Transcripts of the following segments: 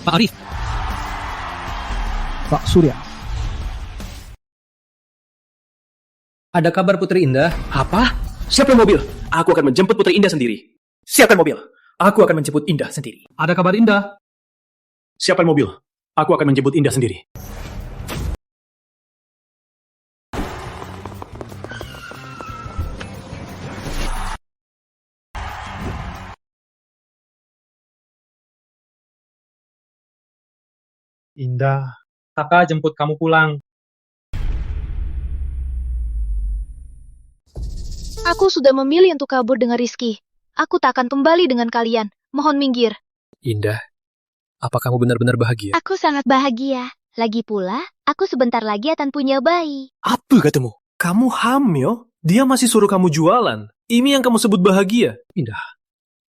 Pak Arif. Pak Surya. Ada kabar Putri Indah? Apa? Siapkan mobil. Aku akan menjemput Putri Indah sendiri. Siapkan mobil. Aku akan menjemput Indah sendiri. Ada kabar Indah? Siapkan mobil. Aku akan menjemput Indah sendiri. Indah. Kakak jemput kamu pulang. Aku sudah memilih untuk kabur dengan Rizky. Aku tak akan kembali dengan kalian. Mohon minggir. Indah, apa kamu benar-benar bahagia? Aku sangat bahagia. Lagi pula, aku sebentar lagi akan punya bayi. Apa katamu? Kamu hamil? Dia masih suruh kamu jualan. Ini yang kamu sebut bahagia? Indah.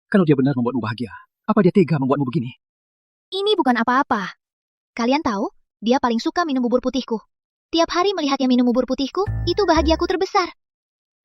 Kalau dia benar membuatmu bahagia, apa dia tega membuatmu begini? Ini bukan apa-apa. Kalian tahu, dia paling suka minum bubur putihku. Tiap hari melihatnya minum bubur putihku, itu bahagiaku terbesar.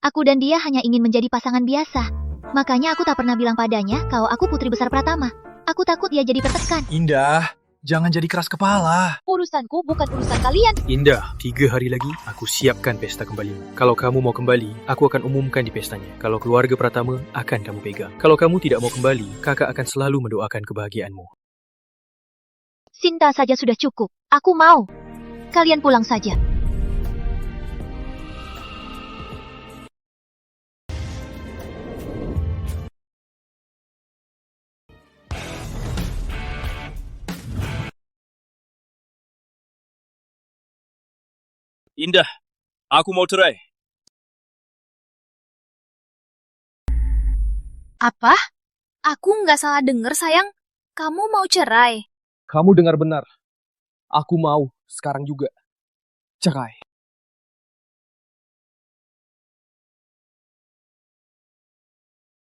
Aku dan dia hanya ingin menjadi pasangan biasa. Makanya aku tak pernah bilang padanya kalau aku putri besar Pratama. Aku takut dia jadi tertekan. Indah, jangan jadi keras kepala. Urusanku bukan urusan kalian. Indah, 3 hari lagi aku siapkan pesta kembali. Kalau kamu mau kembali, aku akan umumkan di pestanya. Kalau keluarga Pratama, akan kamu pegang. Kalau kamu tidak mau kembali, kakak akan selalu mendoakan kebahagiaanmu. Sinta saja sudah cukup. Aku mau. Kalian pulang saja. Indah, aku mau cerai. Apa? Aku nggak salah dengar, sayang. Kamu mau cerai? Kamu dengar benar. Aku mau sekarang juga. Cerai.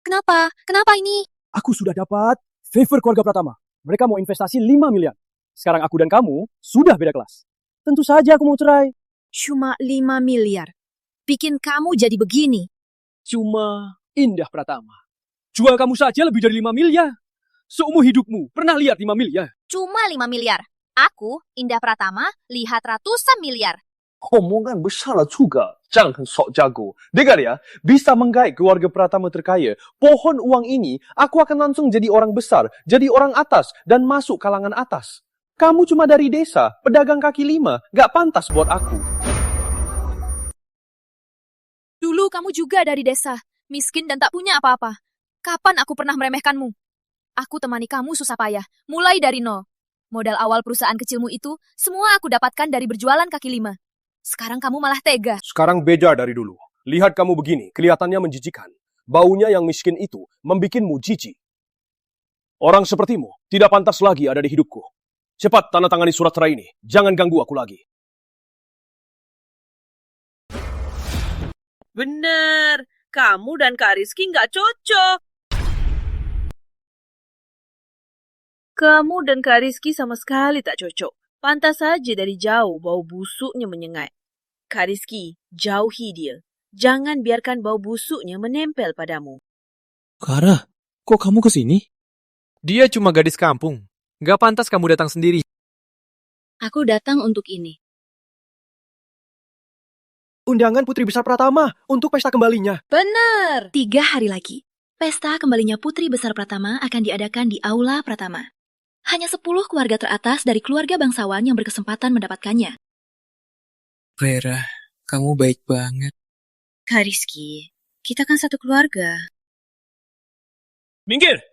Kenapa? Kenapa ini? Aku sudah dapat favor keluarga Pratama. Mereka mau investasi 5 miliar. Sekarang aku dan kamu sudah beda kelas. Tentu saja aku mau cerai. Cuma 5 miliar. Bikin kamu jadi begini. Cuma Indah Pratama. Jual kamu saja lebih dari 5 miliar. Seumur hidupmu pernah lihat 5 miliar? Cuma 5 miliar. Aku, Indah Pratama, lihat ratusan miliar. Omongan besar lah juga. Jangan sok jago. Dengar ya, bisa menggait keluarga Pratama terkaya. Pohon uang ini, aku akan langsung jadi orang besar, jadi orang atas, dan masuk kalangan atas. Kamu cuma dari desa, pedagang kaki 5, gak pantas buat aku. Dulu kamu juga dari desa, miskin dan tak punya apa-apa. Kapan aku pernah meremehkanmu? Aku temani kamu susah payah, mulai dari nol. Modal awal perusahaan kecilmu itu, semua aku dapatkan dari berjualan kaki 5. Sekarang kamu malah tega. Sekarang beda dari dulu. Lihat kamu begini, kelihatannya menjijikan. Baunya yang miskin itu membikinmu jijik. Orang sepertimu tidak pantas lagi ada di hidupku. Cepat tanda tangani surat cerai ini. Jangan ganggu aku lagi. Bener, kamu dan Kak Rizky nggak cocok. Kamu dan Kak Rizky sama sekali tak cocok. Pantas saja dari jauh bau busuknya menyengat. Kak Rizky, jauhi dia. Jangan biarkan bau busuknya menempel padamu. Kara, kok kamu kesini? Dia cuma gadis kampung. Gak pantas kamu datang sendiri. Aku datang untuk ini. Undangan Putri Besar Pratama untuk pesta kembalinya. Benar. 3 hari lagi, pesta kembalinya Putri Besar Pratama akan diadakan di Aula Pratama. Hanya 10 keluarga teratas dari keluarga bangsawan yang berkesempatan mendapatkannya. Vera, kamu baik banget. Kak Rizky, kita kan satu keluarga. Minggir!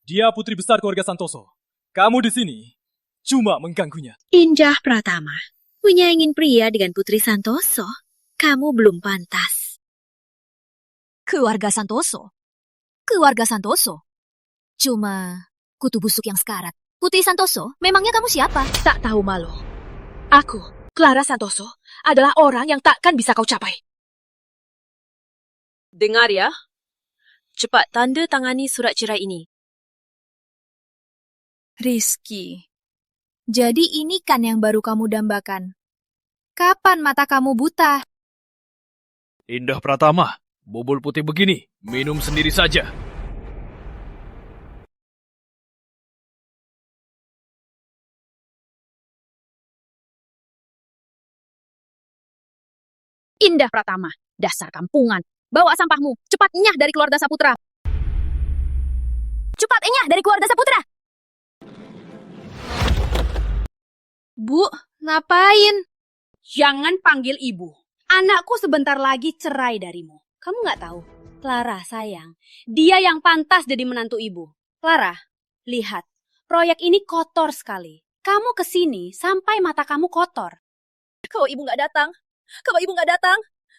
Dia putri besar keluarga Santoso. Kamu di sini cuma mengganggunya. Indah Pratama, menyaingin pria dengan Putri Santoso. Kamu belum pantas. Keluarga Santoso? Keluarga Santoso? Cuma kutu busuk yang sekarat. Putri Santoso, memangnya kamu siapa? Tak tahu malu. Aku, Clara Santoso, adalah orang yang takkan bisa kau capai. Dengar ya. Cepat tanda tangani surat cerai ini. Rizky, jadi ini kan yang baru kamu dambakan. Kapan mata kamu buta? Indah Pratama, bubur putih begini, minum sendiri saja. Indah Pratama, dasar kampungan. Bawa sampahmu, cepat enyah dari keluarga Saputra. Cepat enyah dari keluarga Saputra. Bu, ngapain? Jangan panggil ibu. Anakku sebentar lagi cerai darimu. Kamu nggak tahu? Clara, sayang. Dia yang pantas jadi menantu ibu. Clara, lihat. Proyek ini kotor sekali. Kamu kesini sampai mata kamu kotor. Kalau ibu nggak datang,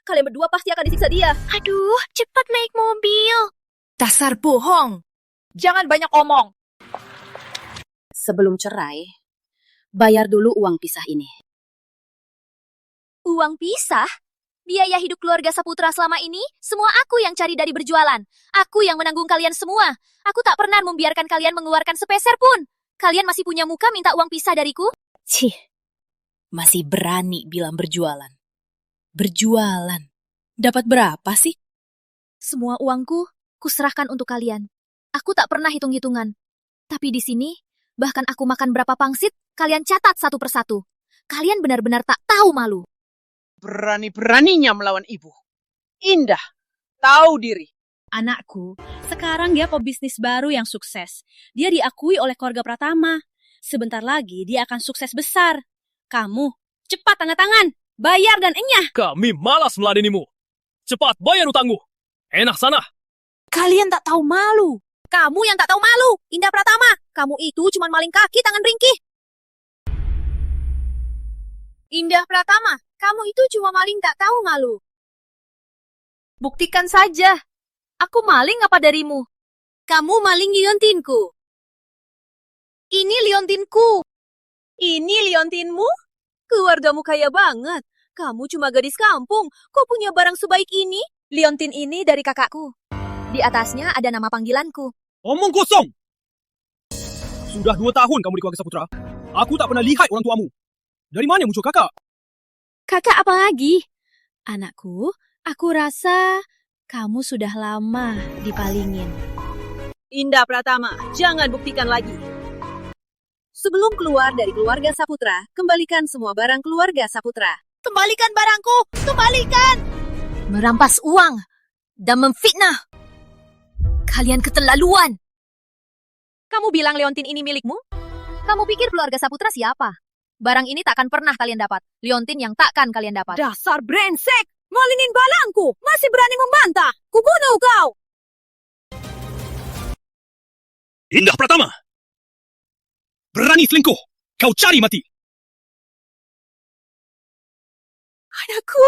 kalian berdua pasti akan disiksa dia. Aduh, cepat naik mobil. Dasar bohong. Jangan banyak omong. Sebelum cerai, bayar dulu uang pisah ini. Uang pisah? Biaya hidup keluarga Saputra selama ini, semua aku yang cari dari berjualan. Aku yang menanggung kalian semua. Aku tak pernah membiarkan kalian mengeluarkan sepeser pun. Kalian masih punya muka minta uang pisah dariku? Cih, masih berani bilang berjualan. Berjualan? Dapat berapa sih? Semua uangku, kuserahkan untuk kalian. Aku tak pernah hitung-hitungan. Tapi di sini, bahkan aku makan berapa pangsit, kalian catat satu persatu. Kalian benar-benar tak tahu malu. Berani-beraninya melawan ibu. Indah, tahu diri. Anakku, sekarang dia pebisnis baru yang sukses. Dia diakui oleh keluarga Pratama. Sebentar lagi dia akan sukses besar. Kamu, cepat tanda tangan. Bayar dan enyah. Kami malas meladenimu. Cepat bayar utangmu. Enak sana. Kalian tak tahu malu. Kamu yang tak tahu malu, Indah Pratama. Kamu itu cuma maling kaki tangan ringkih. Indah Pratama, kamu itu cuma maling tak tahu malu. Buktikan saja. Aku maling apa darimu? Kamu maling liontinku. Ini liontinku. Ini liontinmu? Keluargamu kaya banget. Kamu cuma gadis kampung. Kok punya barang sebaik ini? Liontin ini dari kakakku. Di atasnya ada nama panggilanku. Omong kosong. Sudah 2 tahun kamu di keluarga Saputra. Aku tak pernah lihat orang tuamu. Dari mana muncul kakak? Kakak apa lagi? Anakku, aku rasa kamu sudah lama dipalingin. Indah Pratama, jangan buktikan lagi. Sebelum keluar dari keluarga Saputra, kembalikan semua barang keluarga Saputra. Kembalikan barangku! Kembalikan! Merampas uang dan memfitnah. Kalian keterlaluan. Kamu bilang liontin ini milikmu? Kamu pikir keluarga Saputra siapa? Barang ini takkan pernah kalian dapat. Liontin yang takkan kalian dapat. Dasar brengsek! Malingin balangku! Masih berani membantah! Kubunuh kau! Indah Pratama. Berani selingkuh. Kau cari mati. Anakku!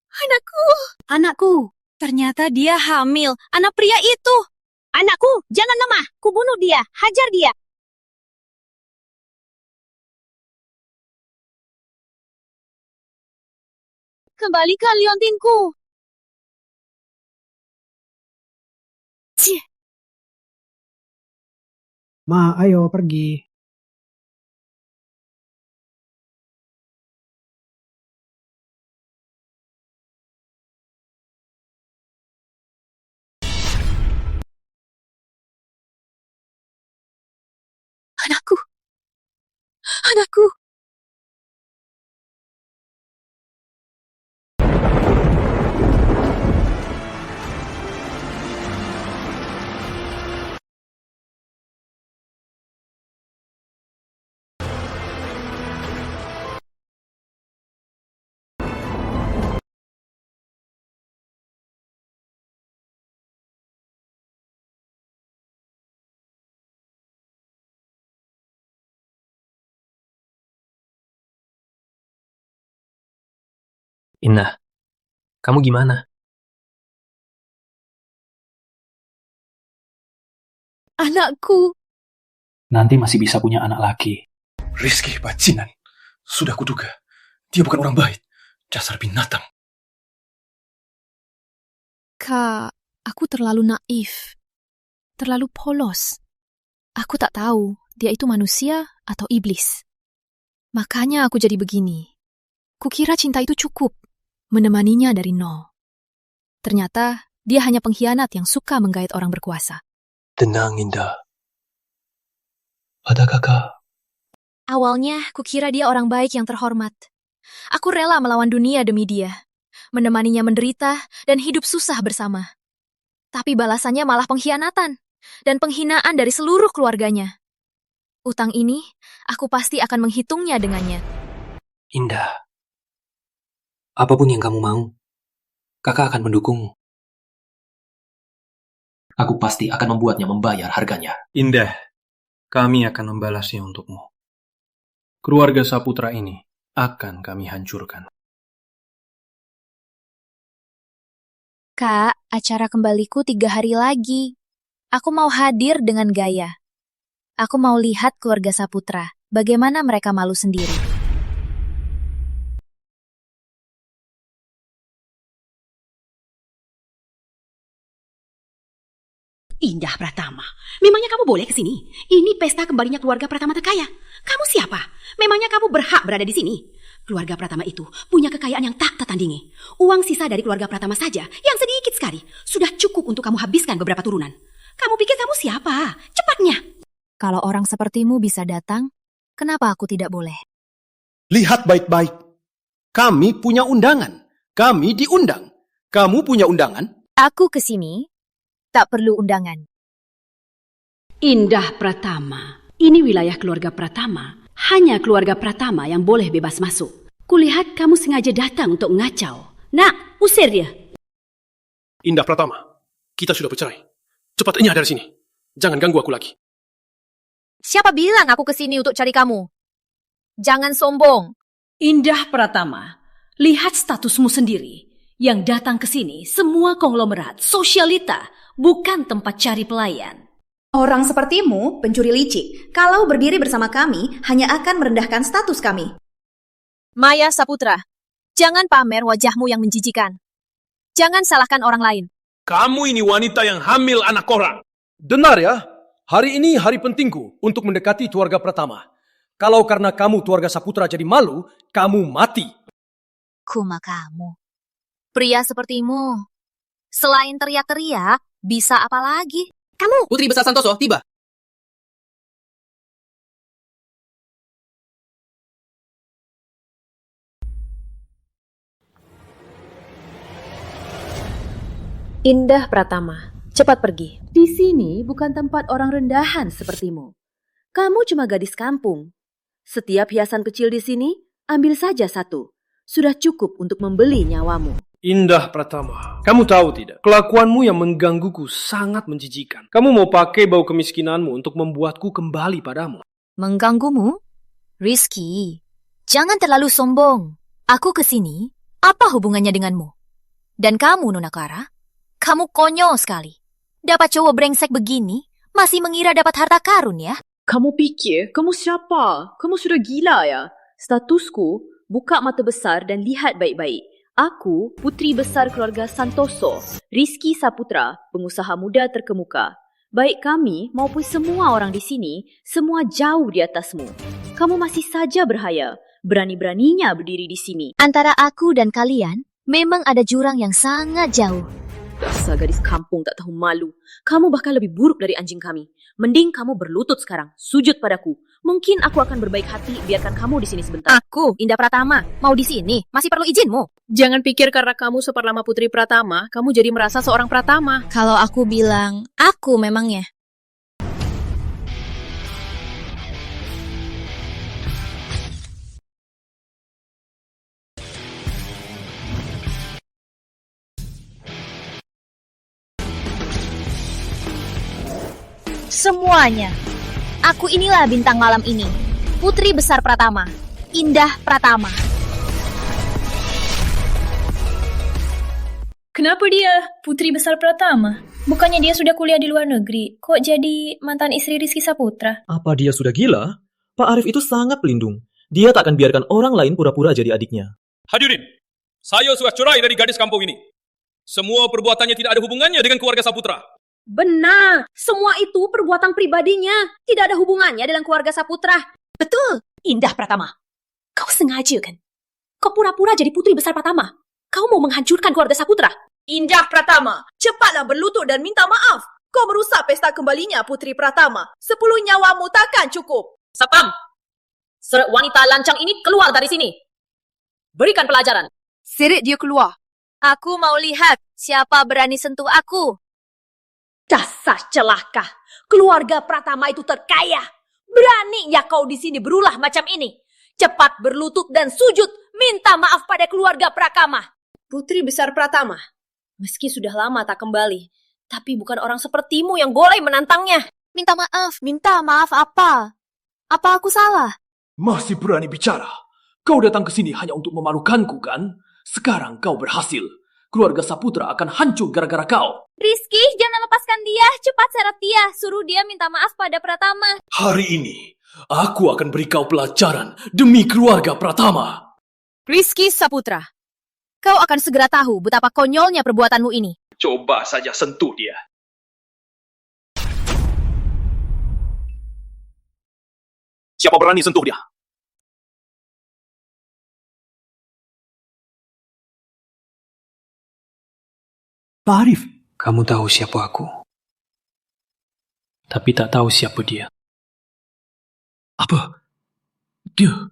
Anakku! Anakku, ternyata dia hamil. Anak pria itu. Anakku, jangan lemah! Kubunuh dia! Hajar dia! Kembalikan liontinku! Cih. Ma, ayo pergi. Anakku! Anakku! Indah, kamu gimana? Anakku! Nanti masih bisa punya anak laki. Rizky, bajingan. Sudah kuduga. Dia bukan orang baik. Dasar binatang. Kak, aku terlalu naif. Terlalu polos. Aku tak tahu dia itu manusia atau iblis. Makanya aku jadi begini. Kukira cinta itu cukup. Menemaninya dari nol. Ternyata dia hanya pengkhianat yang suka menggait orang berkuasa. Tenang, Indah. Ada kakak. Awalnya, kukira dia orang baik yang terhormat. Aku rela melawan dunia demi dia. menemaninya menderita, dan hidup susah bersama. Tapi balasannya malah pengkhianatan dan penghinaan dari seluruh keluarganya. Utang ini, aku pasti akan menghitungnya dengannya. Indah, apapun yang kamu mau, kakak akan mendukungmu. Aku pasti akan membuatnya membayar harganya. Indah, kami akan membalasnya untukmu. Keluarga Saputra ini akan kami hancurkan. Kak, acara kembaliku 3 hari lagi. Aku mau hadir dengan gaya. Aku mau lihat keluarga Saputra, bagaimana mereka malu sendiri. Indah Pratama, memangnya kamu boleh ke sini? Ini pesta kembalinya keluarga Pratama terkaya. Kamu siapa? Memangnya kamu berhak berada di sini? Keluarga Pratama itu punya kekayaan yang tak tertandingi. Uang sisa dari keluarga Pratama saja, yang sedikit sekali, sudah cukup untuk kamu habiskan beberapa turunan. Kamu pikir kamu siapa? Cepatnya! Kalau orang sepertimu bisa datang, kenapa aku tidak boleh? Lihat baik-baik. Kami punya undangan. Kami diundang. Kamu punya undangan? Aku ke sini, tak perlu undangan. Indah Pratama, ini wilayah keluarga Pratama. Hanya keluarga Pratama yang boleh bebas masuk. Kulihat kamu sengaja datang untuk ngacau. Nak, usir dia. Indah Pratama, kita sudah bercerai. Cepatnya dari sini. Jangan ganggu aku lagi. Siapa bilang aku kesini untuk cari kamu? Jangan sombong. Indah Pratama, lihat statusmu sendiri. Yang datang ke sini semua konglomerat, sosialita, bukan tempat cari pelayan. Orang sepertimu, pencuri licik, kalau berdiri bersama kami, hanya akan merendahkan status kami. Maya Saputra, jangan pamer wajahmu yang menjijikan. Jangan salahkan orang lain. Kamu ini wanita yang hamil anak orang. Dengar ya, hari ini hari pentingku untuk mendekati keluarga Pratama. Kalau karena kamu keluarga Saputra jadi malu, kamu mati. Kuma kamu. Pria sepertimu, selain teriak-teriak, bisa apa lagi? Kamu! Putri Besar Santoso, tiba. Indah Pratama, cepat pergi. Di sini bukan tempat orang rendahan sepertimu. Kamu cuma gadis kampung. Setiap hiasan kecil di sini, ambil saja satu. Sudah cukup untuk membeli nyawamu. Indah Pratama, kamu tahu tidak? Kelakuanmu yang menggangguku sangat menjijikan. Kamu mau pakai bau kemiskinanmu untuk membuatku kembali padamu. Mengganggumu? Rizky, jangan terlalu sombong. Aku kesini, apa hubungannya denganmu? Dan kamu, Nona Clara? Kamu konyol sekali. Dapat cowok brengsek begini, masih mengira dapat harta karun ya? Kamu pikir kamu siapa? Kamu sudah gila ya? Statusku, buka mata besar dan lihat baik-baik. Aku, putri besar keluarga Santoso, Rizky Saputra, pengusaha muda terkemuka. Baik kami maupun semua orang di sini, semua jauh di atasmu. Kamu masih saja berhaya, berani-beraninya berdiri di sini. Antara aku dan kalian, memang ada jurang yang sangat jauh. Dasar gadis kampung tak tahu malu. Kamu bahkan lebih buruk dari anjing kami. Mending kamu berlutut sekarang, sujud padaku. Mungkin aku akan berbaik hati biarkan kamu di sini sebentar. Aku, Indah Pratama, mau di sini, masih perlu izinmu. Jangan pikir karena kamu seperlama putri Pratama, kamu jadi merasa seorang Pratama. Kalau aku bilang, aku memangnya. Semuanya. Aku inilah bintang malam ini. Putri besar Pratama. Indah Pratama. Kenapa dia putri besar Pratama? Bukannya dia sudah kuliah di luar negeri? Kok jadi mantan istri Rizky Saputra? Apa dia sudah gila? Pak Arif itu sangat pelindung. Dia tak akan biarkan orang lain pura-pura jadi adiknya. Hadirin, saya sudah cerai dari gadis kampung ini. Semua perbuatannya tidak ada hubungannya dengan keluarga Saputra. Benar, semua itu perbuatan pribadinya. Tidak ada hubungannya dengan keluarga Saputra. Betul, Indah Pratama. Kau sengaja kan? Kau pura-pura jadi putri besar Pratama. Kau mau menghancurkan keluarga Saputra. Indah Pratama, cepatlah berlutut dan minta maaf. Kau merusak pesta kembalinya Putri Pratama. 10 nyawamu takkan cukup. Satpam, seret wanita lancang ini keluar dari sini. Berikan pelajaran. Seret dia keluar. Aku mau lihat siapa berani sentuh aku. Dasar celaka. Keluarga Pratama itu terkaya. Beraninya kau di sini berulah macam ini. Cepat berlutut dan sujud minta maaf pada keluarga Pratama. Putri besar Pratama, meski sudah lama tak kembali, tapi bukan orang sepertimu yang boleh menantangnya. Minta maaf apa? Apa aku salah? Masih berani bicara? Kau datang ke sini hanya untuk memalukanku, kan? Sekarang kau berhasil. Keluarga Saputra akan hancur gara-gara kau. Rizky, jangan lepaskan dia. Cepat seret dia. Suruh dia minta maaf pada Pratama. Hari ini, aku akan beri kau pelajaran demi keluarga Pratama. Rizky Saputra, kau akan segera tahu betapa konyolnya perbuatanmu ini. Coba saja sentuh dia. Siapa berani sentuh dia? Pak Arif, kamu tahu siapa aku, tapi tak tahu siapa dia. Apa? Dia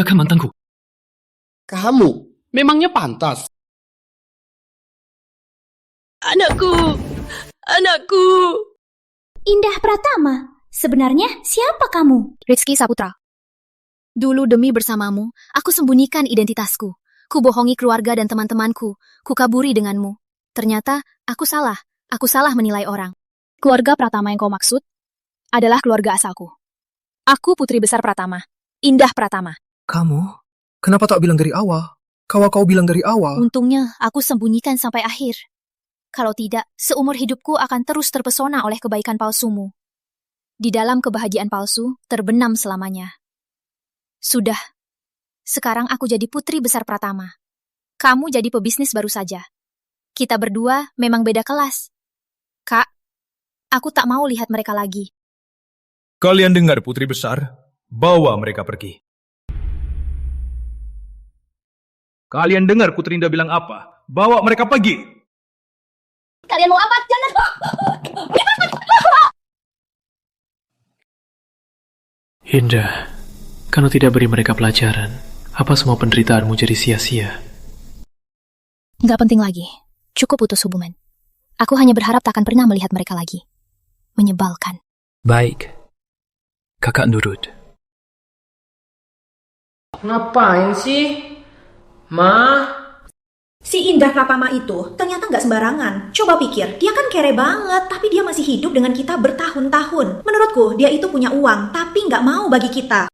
kan mantanku. Kamu memangnya pantas? Anakku. Indah Pratama, sebenarnya siapa kamu? Rizky Saputra. Dulu demi bersamamu, aku sembunyikan identitasku. Ku bohongi keluarga dan teman-temanku. Ku kaburi denganmu. Ternyata, aku salah. Aku salah menilai orang. Keluarga Pratama yang kau maksud adalah keluarga asalku. Aku putri besar Pratama. Indah Pratama. Kamu? Kenapa tak bilang dari awal? Kalau kau bilang dari awal... Untungnya, aku sembunyikan sampai akhir. Kalau tidak, seumur hidupku akan terus terpesona oleh kebaikan palsumu. Di dalam kebahagiaan palsu, terbenam selamanya. Sudah. Sekarang aku jadi putri besar Pratama. Kamu jadi pebisnis baru saja. Kita berdua memang beda kelas. Kak, aku tak mau lihat mereka lagi. Kalian dengar putri besar? Bawa mereka pergi. Kalian dengar Putri Indah bilang apa? Bawa mereka pergi. Kalian mau apa? Jangan. Indah, kalau tidak beri mereka pelajaran, apa semua penderitaanmu jadi sia-sia? Nggak penting lagi. Cukup putus hubungan. Aku hanya berharap tak akan pernah melihat mereka lagi. Menyebalkan. Baik. Kakak nurut. Ngapain sih? Ma? Si Indah Pratama itu ternyata nggak sembarangan. Coba pikir, dia kan kere banget, tapi dia masih hidup dengan kita bertahun-tahun. Menurutku, dia itu punya uang, tapi nggak mau bagi kita.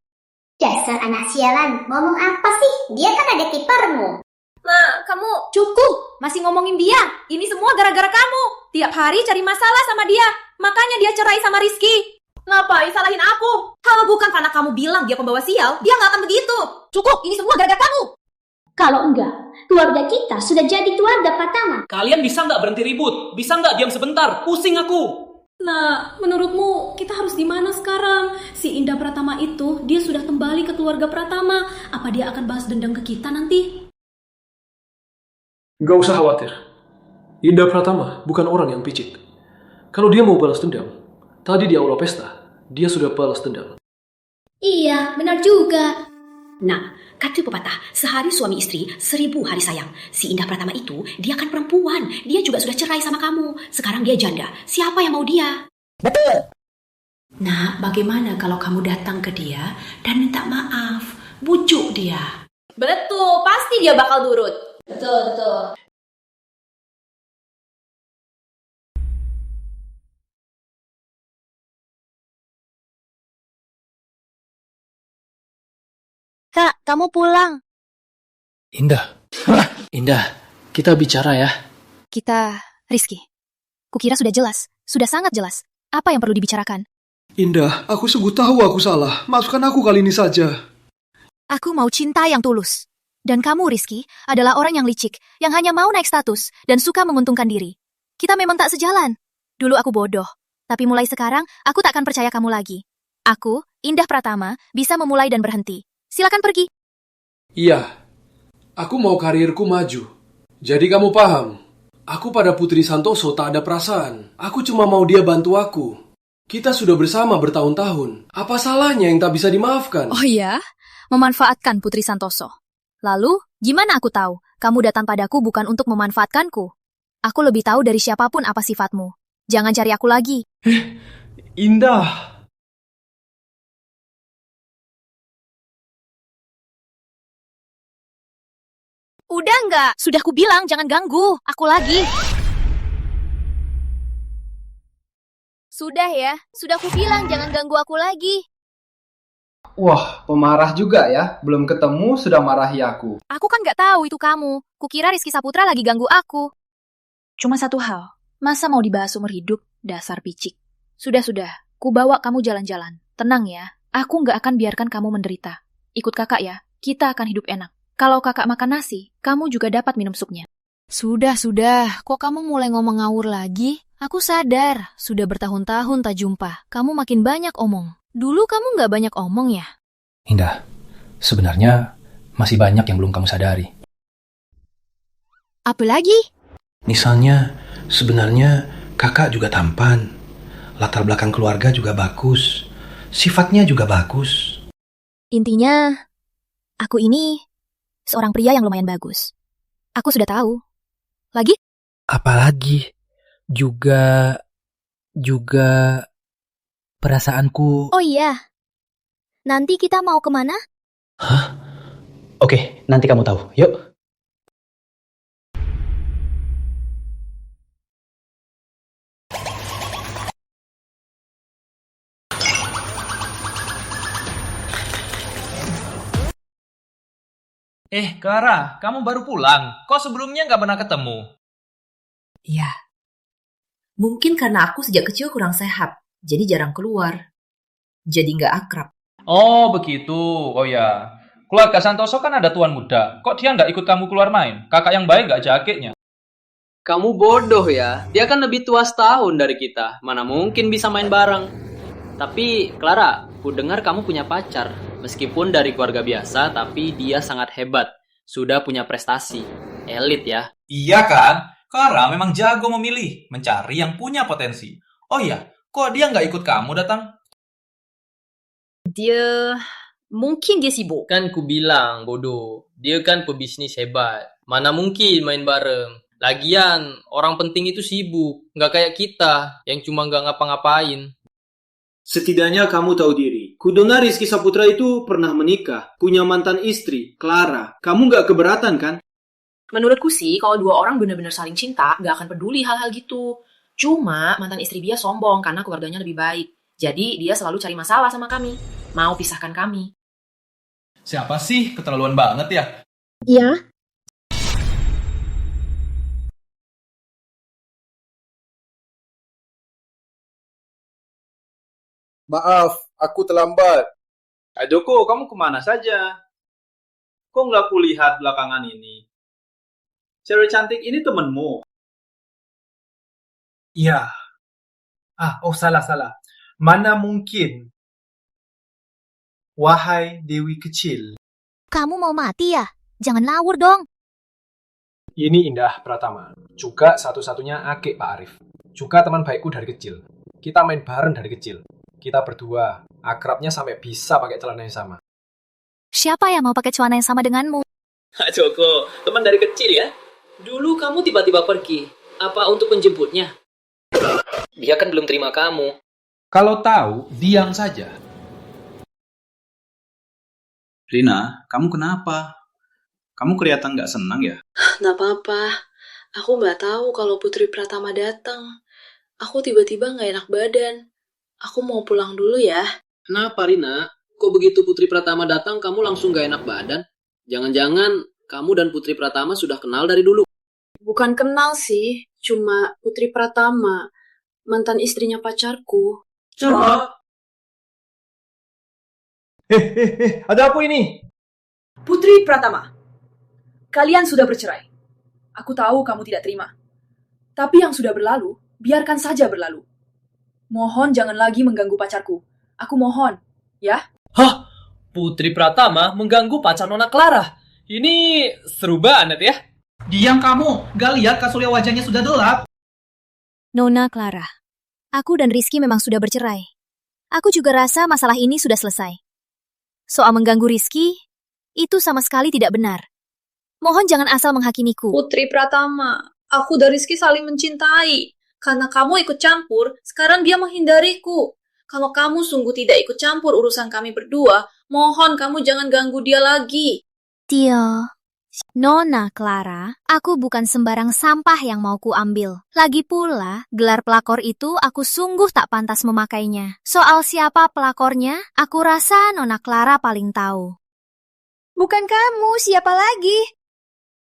Dasar anak sialan, ngomong apa sih? Dia kan ada kipermu. Nah, kamu cukup masih ngomongin dia. Ini semua gara-gara kamu. Tiap hari cari masalah sama dia. Makanya dia cerai sama Rizky. Ngapain salahin aku? Kalau bukan karena kamu bilang dia pembawa sial, dia nggak akan begitu. Cukup, ini semua gara-gara kamu. Kalau enggak, keluarga kita sudah jadi keluarga Pratama. Kalian bisa nggak berhenti ribut? Bisa nggak diam sebentar? Pusing aku. Nah, menurutmu kita harus di mana sekarang? Si Indah Pratama itu, dia sudah kembali ke keluarga Pratama. Apa dia akan balas dendam ke kita nanti? Gak usah khawatir. Indah Pratama bukan orang yang picik. Kalau dia mau balas dendam, tadi di aula pesta, dia sudah balas dendam. Iya, benar juga. Nah, kata pepatah, sehari suami istri, 1000 hari sayang. Si Indah Pratama itu, dia kan perempuan. Dia juga sudah cerai sama kamu. Sekarang dia janda. Siapa yang mau dia? Betul. Nah, bagaimana kalau kamu datang ke dia dan minta maaf? Bujuk dia. Betul, pasti dia bakal nurut. Betul. Kak, kamu pulang. Indah, kita bicara ya. Kita, Rizky. Kukira sudah jelas, sudah sangat jelas. Apa yang perlu dibicarakan? Indah, aku sungguh tahu aku salah. Maafkan aku kali ini saja. Aku mau cinta yang tulus. Dan kamu, Rizky, adalah orang yang licik, yang hanya mau naik status, dan suka menguntungkan diri. Kita memang tak sejalan. Dulu aku bodoh. Tapi mulai sekarang, aku tak akan percaya kamu lagi. Aku, Indah Pratama, bisa memulai dan berhenti. Silakan pergi. Iya, aku mau karirku maju. Jadi kamu paham, aku pada Putri Santoso tak ada perasaan. Aku cuma mau dia bantu aku. Kita sudah bersama bertahun-tahun. Apa salahnya yang tak bisa dimaafkan? Oh iya? Memanfaatkan Putri Santoso. Lalu, gimana aku tahu Kamu datang padaku bukan untuk memanfaatkanku. Aku lebih tahu dari siapapun apa sifatmu. Jangan cari aku lagi. Indah. Udah nggak? Sudah ku bilang jangan ganggu aku lagi. Sudah ya, sudah ku bilang jangan ganggu aku lagi. Wah, pemarah juga ya. Belum ketemu sudah marahi aku. Aku kan nggak tahu itu kamu. Kukira Rizky Saputra lagi ganggu aku. Cuma satu hal, masa mau dibahas seumur hidup, dasar picik. Sudah, ku bawa kamu jalan-jalan. Tenang ya, aku nggak akan biarkan kamu menderita. Ikut kakak ya, kita akan hidup enak. Kalau kakak makan nasi, kamu juga dapat minum supnya. Sudah, kok kamu mulai ngomong ngawur lagi? Aku sadar, sudah bertahun-tahun tak jumpa. Kamu makin banyak omong. Dulu kamu nggak banyak omong ya? Indah, sebenarnya masih banyak yang belum kamu sadari. Apa lagi? Misalnya, sebenarnya kakak juga tampan. Latar belakang keluarga juga bagus. Sifatnya juga bagus. Intinya, aku ini seorang pria yang lumayan bagus. Aku sudah tahu. Lagi? Apalagi? Juga perasaanku. Oh iya, nanti kita mau kemana? Hah? Oke, nanti kamu tahu. Yuk. Clara, kamu baru pulang. Kok sebelumnya nggak pernah ketemu? Iya. Mungkin karena aku sejak kecil kurang sehat, jadi jarang keluar. Jadi nggak akrab. Oh, begitu. Oh ya. Keluarga Santoso kan ada tuan muda. Kok dia nggak ikut kamu keluar main? Kakak yang baik nggak jaketnya. Kamu bodoh ya. Dia kan lebih tua setahun dari kita. Mana mungkin bisa main bareng. Tapi, Clara, ku dengar kamu punya pacar. Meskipun dari keluarga biasa, tapi dia sangat hebat. Sudah punya prestasi. Elit ya. Iya kan? Clara memang jago memilih, mencari yang punya potensi. Oh iya, kok dia nggak ikut kamu datang? Mungkin dia sibuk. Kan ku bilang, bodoh. Dia kan pebisnis hebat. Mana mungkin main bareng. Lagian, orang penting itu sibuk. Nggak kayak kita, yang cuma nggak ngapa-ngapain. Setidaknya kamu tahu diri. Kudengar Rizky Saputra itu pernah menikah, punya mantan istri, Clara. Kamu nggak keberatan kan? Menurutku sih, kalau dua orang benar-benar saling cinta, nggak akan peduli hal-hal gitu. Cuma mantan istri dia sombong karena keluarganya lebih baik. Jadi dia selalu cari masalah sama kami. Mau pisahkan kami. Siapa sih? Keterlaluan banget ya. Iya. Maaf, aku terlambat. Joko, kamu kemana saja? Kok nggak kulihat belakangan ini? Cewek cantik ini temenmu? Iya. Salah. Mana mungkin? Wahai Dewi kecil. Kamu mau mati ya? Jangan lawur dong. Ini Indah Pratama. Juga satu-satunya adik Pak Arif. Juga teman baikku dari kecil. Kita main bareng dari kecil. Kita berdua. Akrabnya sampai bisa pakai celana yang sama. Siapa yang mau pakai celana yang sama denganmu? Joko, teman dari kecil ya? Dulu kamu tiba-tiba pergi. Apa untuk menjemputnya? Dia kan belum terima kamu. Kalau tahu, diam saja. Rina, kamu kenapa? Kamu kelihatan nggak senang ya? Nggak apa-apa. Aku nggak tahu kalau Putri Pratama datang. Aku tiba-tiba nggak enak badan. Aku mau pulang dulu ya. Kenapa, Rina? Kok begitu Putri Pratama datang, kamu langsung gak enak badan? Jangan-jangan kamu dan Putri Pratama sudah kenal dari dulu? Bukan kenal sih, cuma Putri Pratama, mantan istrinya pacarku. Ada apa ini? Putri Pratama, kalian sudah bercerai. Aku tahu kamu tidak terima. Tapi yang sudah berlalu, biarkan saja berlalu. Mohon jangan lagi mengganggu pacarku. Aku mohon, ya? Hah? Putri Pratama mengganggu pacar Nona Clara. Ini seru banget ya. Diam kamu, gak lihat kasurnya wajahnya sudah gelap. Nona Clara, aku dan Rizky memang sudah bercerai. Aku juga rasa masalah ini sudah selesai. Soal mengganggu Rizky, itu sama sekali tidak benar. Mohon jangan asal menghakimiku. Putri Pratama, aku dan Rizky saling mencintai. Karena kamu ikut campur, sekarang dia menghindariku. Kalau kamu sungguh tidak ikut campur urusan kami berdua, mohon kamu jangan ganggu dia lagi. Tio, Nona Clara, aku bukan sembarang sampah yang mau kuambil. Lagi pula, gelar pelakor itu aku sungguh tak pantas memakainya. Soal siapa pelakornya, aku rasa Nona Clara paling tahu. Bukan kamu, siapa lagi?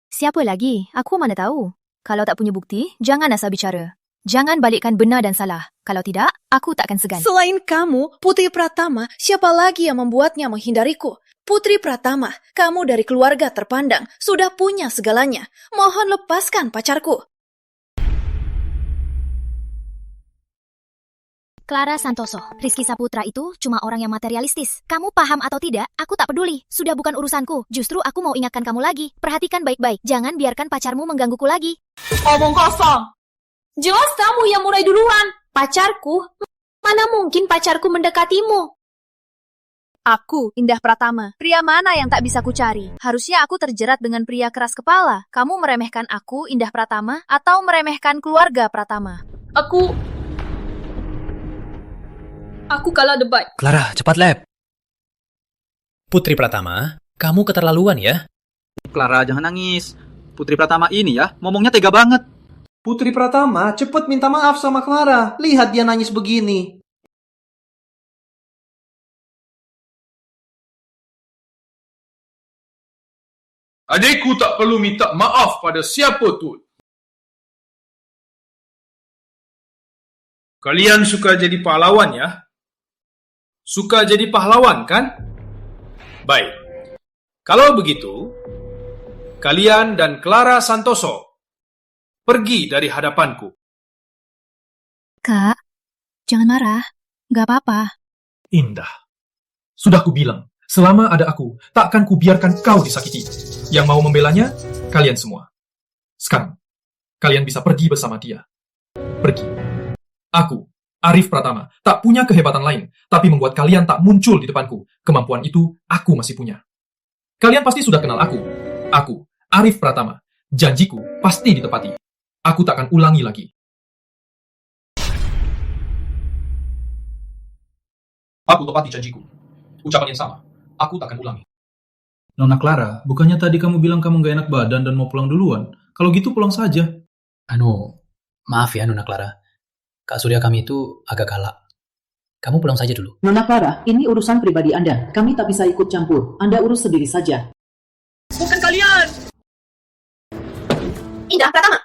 Siapa lagi? Aku mana tahu. Kalau tak punya bukti, jangan asal bicara. Jangan balikkan benar dan salah. Kalau tidak, aku takkan segan. Selain kamu, Putri Pratama, siapa lagi yang membuatnya menghindariku? Putri Pratama, kamu dari keluarga terpandang, sudah punya segalanya. Mohon lepaskan pacarku. Clara Santoso, Rizky Saputra itu cuma orang yang materialistis. Kamu paham atau tidak, aku tak peduli. Sudah bukan urusanku. Justru aku mau ingatkan kamu lagi. Perhatikan baik-baik. Jangan biarkan pacarmu menggangguku lagi. Omong kosong. Jelas kamu yang mulai duluan. Pacarku? Mana mungkin pacarku mendekatimu? Aku, Indah Pratama. Pria mana yang tak bisa kucari? Harusnya aku terjerat dengan pria keras kepala. Kamu meremehkan aku, Indah Pratama, atau meremehkan keluarga Pratama? Aku kalah debat. Clara, cepat lab. Putri Pratama, kamu keterlaluan ya? Clara, jangan nangis. Putri Pratama ini ya, ngomongnya tega banget. Putri Pratama, cepet minta maaf sama Clara. Lihat dia nangis begini. Adikku tak perlu minta maaf pada siapa tu. Kalian suka jadi pahlawan ya? Suka jadi pahlawan kan? Baik. Kalau begitu, kalian dan Clara Santoso pergi dari hadapanku. Kak, jangan marah. Gak apa-apa. Indah. Sudah kubilang, selama ada aku, takkan kubiarkan kau disakiti. Yang mau membelanya, kalian semua. Sekarang, kalian bisa pergi bersama dia. Pergi. Aku, Arif Pratama, tak punya kehebatan lain, tapi membuat kalian tak muncul di depanku. Kemampuan itu, aku masih punya. Kalian pasti sudah kenal aku. Aku, Arif Pratama. Janjiku pasti ditepati. Aku takkan ulangi lagi. Aku tepati janjiku. Ucapan yang sama. Aku takkan ulangi. Nona Clara, bukannya tadi kamu bilang kamu gak enak badan dan mau pulang duluan? Kalau gitu pulang saja. Maaf ya Nona Clara. Kak Surya kami itu agak galak. Kamu pulang saja dulu. Nona Clara, ini urusan pribadi Anda. Kami tak bisa ikut campur. Anda urus sendiri saja. Bukan kalian! Indah Pratama!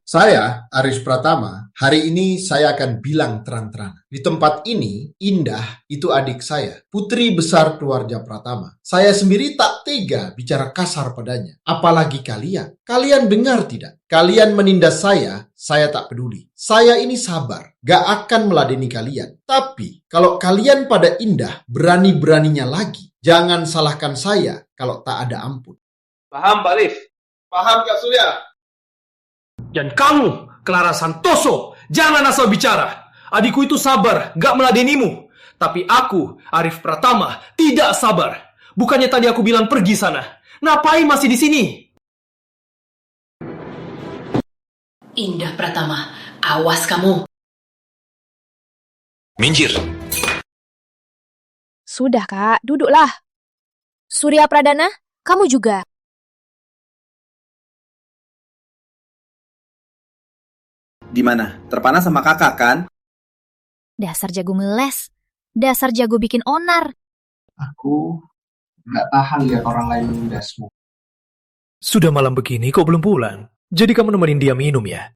Saya, Arif Pratama, hari ini saya akan bilang terang-terang. Di tempat ini, Indah itu adik saya, putri besar keluarga Pratama. Saya sendiri tak tega bicara kasar padanya. Apalagi kalian. Kalian dengar tidak? Kalian menindas saya tak peduli. Saya ini sabar, gak akan meladeni kalian. Tapi, kalau kalian pada Indah berani-beraninya lagi, jangan salahkan saya kalau tak ada ampun. Paham, Pak Arif? Paham, Kak Surya? Dan kamu, Clara Santoso, jangan asal bicara. Adikku itu sabar, gak meladenimu. Tapi aku, Arif Pratama, tidak sabar. Bukannya tadi aku bilang pergi sana. Ngapain masih di sini? Indah Pratama, awas kamu. Minggir. Sudah, Kak. Duduklah. Surya Pradana, kamu juga. Di mana? Terpana sama kakak kan? Dasar jago meles. Dasar jago bikin onar. Aku nggak tahan lihat orang lain menindasmu. Sudah malam begini kok belum pulang? Jadi kamu nemenin dia minum ya?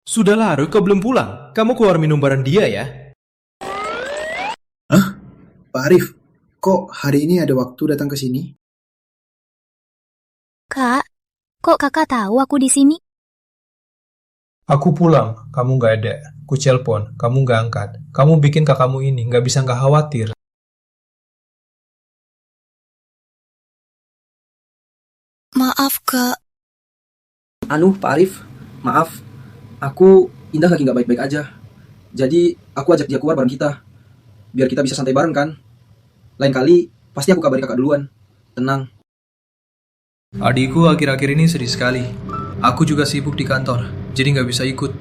Sudah larut kok belum pulang? Kamu keluar minum bareng dia ya? Hah? Pak Arif, kok hari ini ada waktu datang ke sini? Kak, kok kakak tahu aku di sini? Aku pulang, kamu nggak ada. Ku celpon, kamu nggak angkat. Kamu bikin kakakmu ini nggak bisa nggak khawatir. Maaf, Kak. Pak Arif, maaf. Aku, Indah lagi nggak baik-baik aja. Jadi, aku ajak dia keluar bareng kita. Biar kita bisa santai bareng kan? Lain kali, pasti aku kabari kakak duluan. Tenang. Adikku akhir-akhir ini sedih sekali. Aku juga sibuk di kantor, jadi nggak bisa ikut.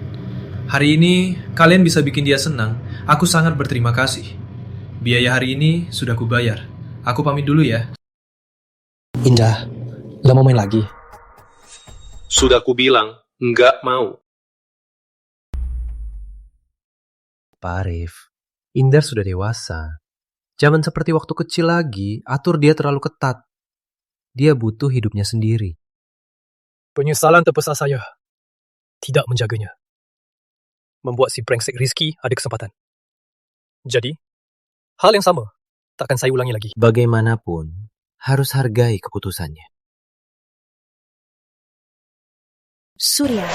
Hari ini, kalian bisa bikin dia senang. Aku sangat berterima kasih. Biaya hari ini sudah kubayar. Aku pamit dulu ya. Indah, lo mau main lagi? Sudah kubilang, nggak mau. Pak Arif, Indar sudah dewasa. Jangan seperti waktu kecil lagi, atur dia terlalu ketat. Dia butuh hidupnya sendiri. Penyesalan terbesar saya tidak menjaganya. Membuat si brengsek Rizky ada kesempatan. Jadi, hal yang sama takkan saya ulangi lagi. Bagaimanapun, harus hargai keputusannya. Surya,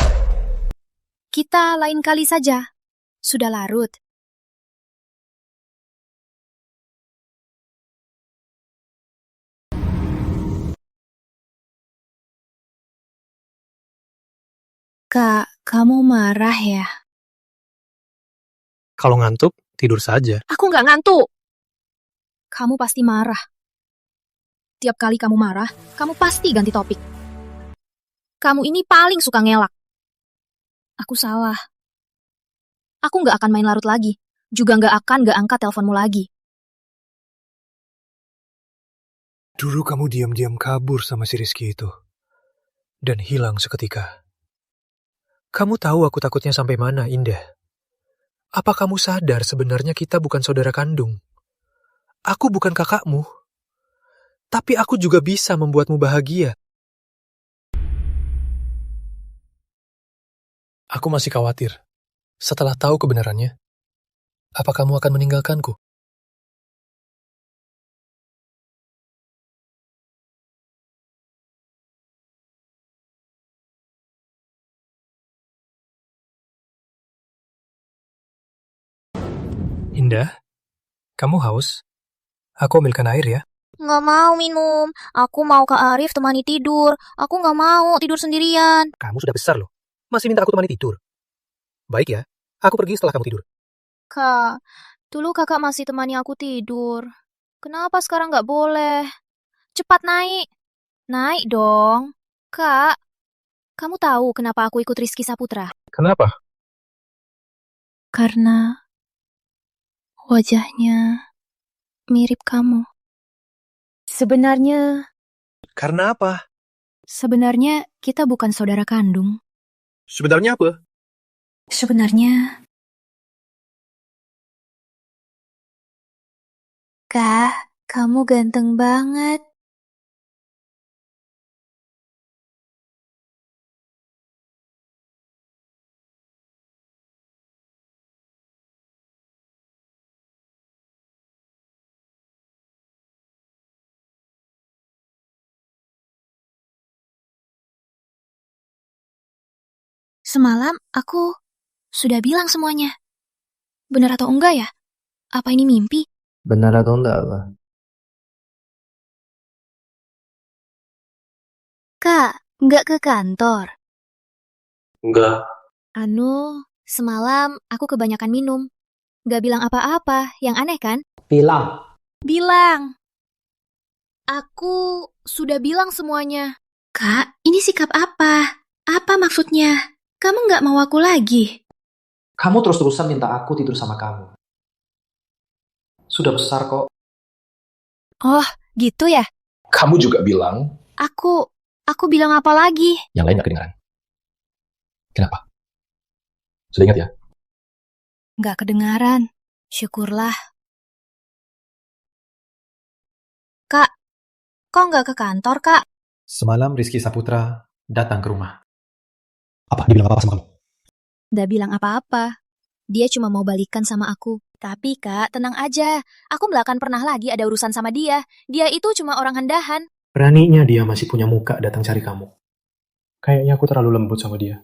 kita lain kali saja. Sudah larut. Kak, kamu marah ya? Kalau ngantuk, tidur saja. Aku nggak ngantuk. Kamu pasti marah. Tiap kali kamu marah, kamu pasti ganti topik. Kamu ini paling suka ngelak. Aku salah. Aku nggak akan main larut lagi. Juga nggak angkat teleponmu lagi. Dulu kamu diam-diam kabur sama si Rizky itu. Dan hilang seketika. Kamu tahu aku takutnya sampai mana, Indah? Apa kamu sadar sebenarnya kita bukan saudara kandung? Aku bukan kakakmu. Tapi aku juga bisa membuatmu bahagia. Aku masih khawatir. Setelah tahu kebenarannya, apa kamu akan meninggalkanku? Indah, kamu haus? Aku ambilkan air ya. Nggak mau minum. Aku mau Kak Arif temani tidur. Aku nggak mau tidur sendirian. Kamu sudah besar loh. Masih minta aku temani tidur. Baik ya, aku pergi setelah kamu tidur. Kak, dulu kakak masih temani aku tidur. Kenapa sekarang nggak boleh? Cepat naik. Naik dong. Kak, kamu tahu kenapa aku ikut Rizky Saputra? Kenapa? Karena wajahnya mirip kamu. Sebenarnya Karena apa? Sebenarnya kita bukan saudara kandung. Sebenarnya apa? Sebenarnya, Kak, kamu ganteng banget. semalam aku sudah bilang semuanya. Benar atau enggak ya? Apa ini mimpi? Benar atau enggak, apa? Kak, nggak ke kantor? Enggak. Semalam aku kebanyakan minum. Nggak bilang apa-apa, yang aneh kan? Bilang. Aku sudah bilang semuanya. Kak, ini sikap apa? Apa maksudnya? Kamu nggak mau aku lagi? Kamu terus-terusan minta aku tidur sama kamu. Sudah besar kok. Oh, gitu ya? Kamu juga bilang. Aku bilang apa lagi? Yang lain gak kedengaran. Kenapa? Sudah ingat ya? Nggak kedengaran. Syukurlah. Kak, kok nggak ke kantor, Kak? Semalam Rizky Saputra datang ke rumah. Apa? Dia bilang apa-apa sama kamu? Nggak bilang apa-apa. Dia cuma mau balikan sama aku. Tapi Kak, tenang aja. Aku nggak akan pernah lagi ada urusan sama dia. Dia itu cuma orang handahan. Beraninya dia masih punya muka datang cari kamu. Kayaknya aku terlalu lembut sama dia.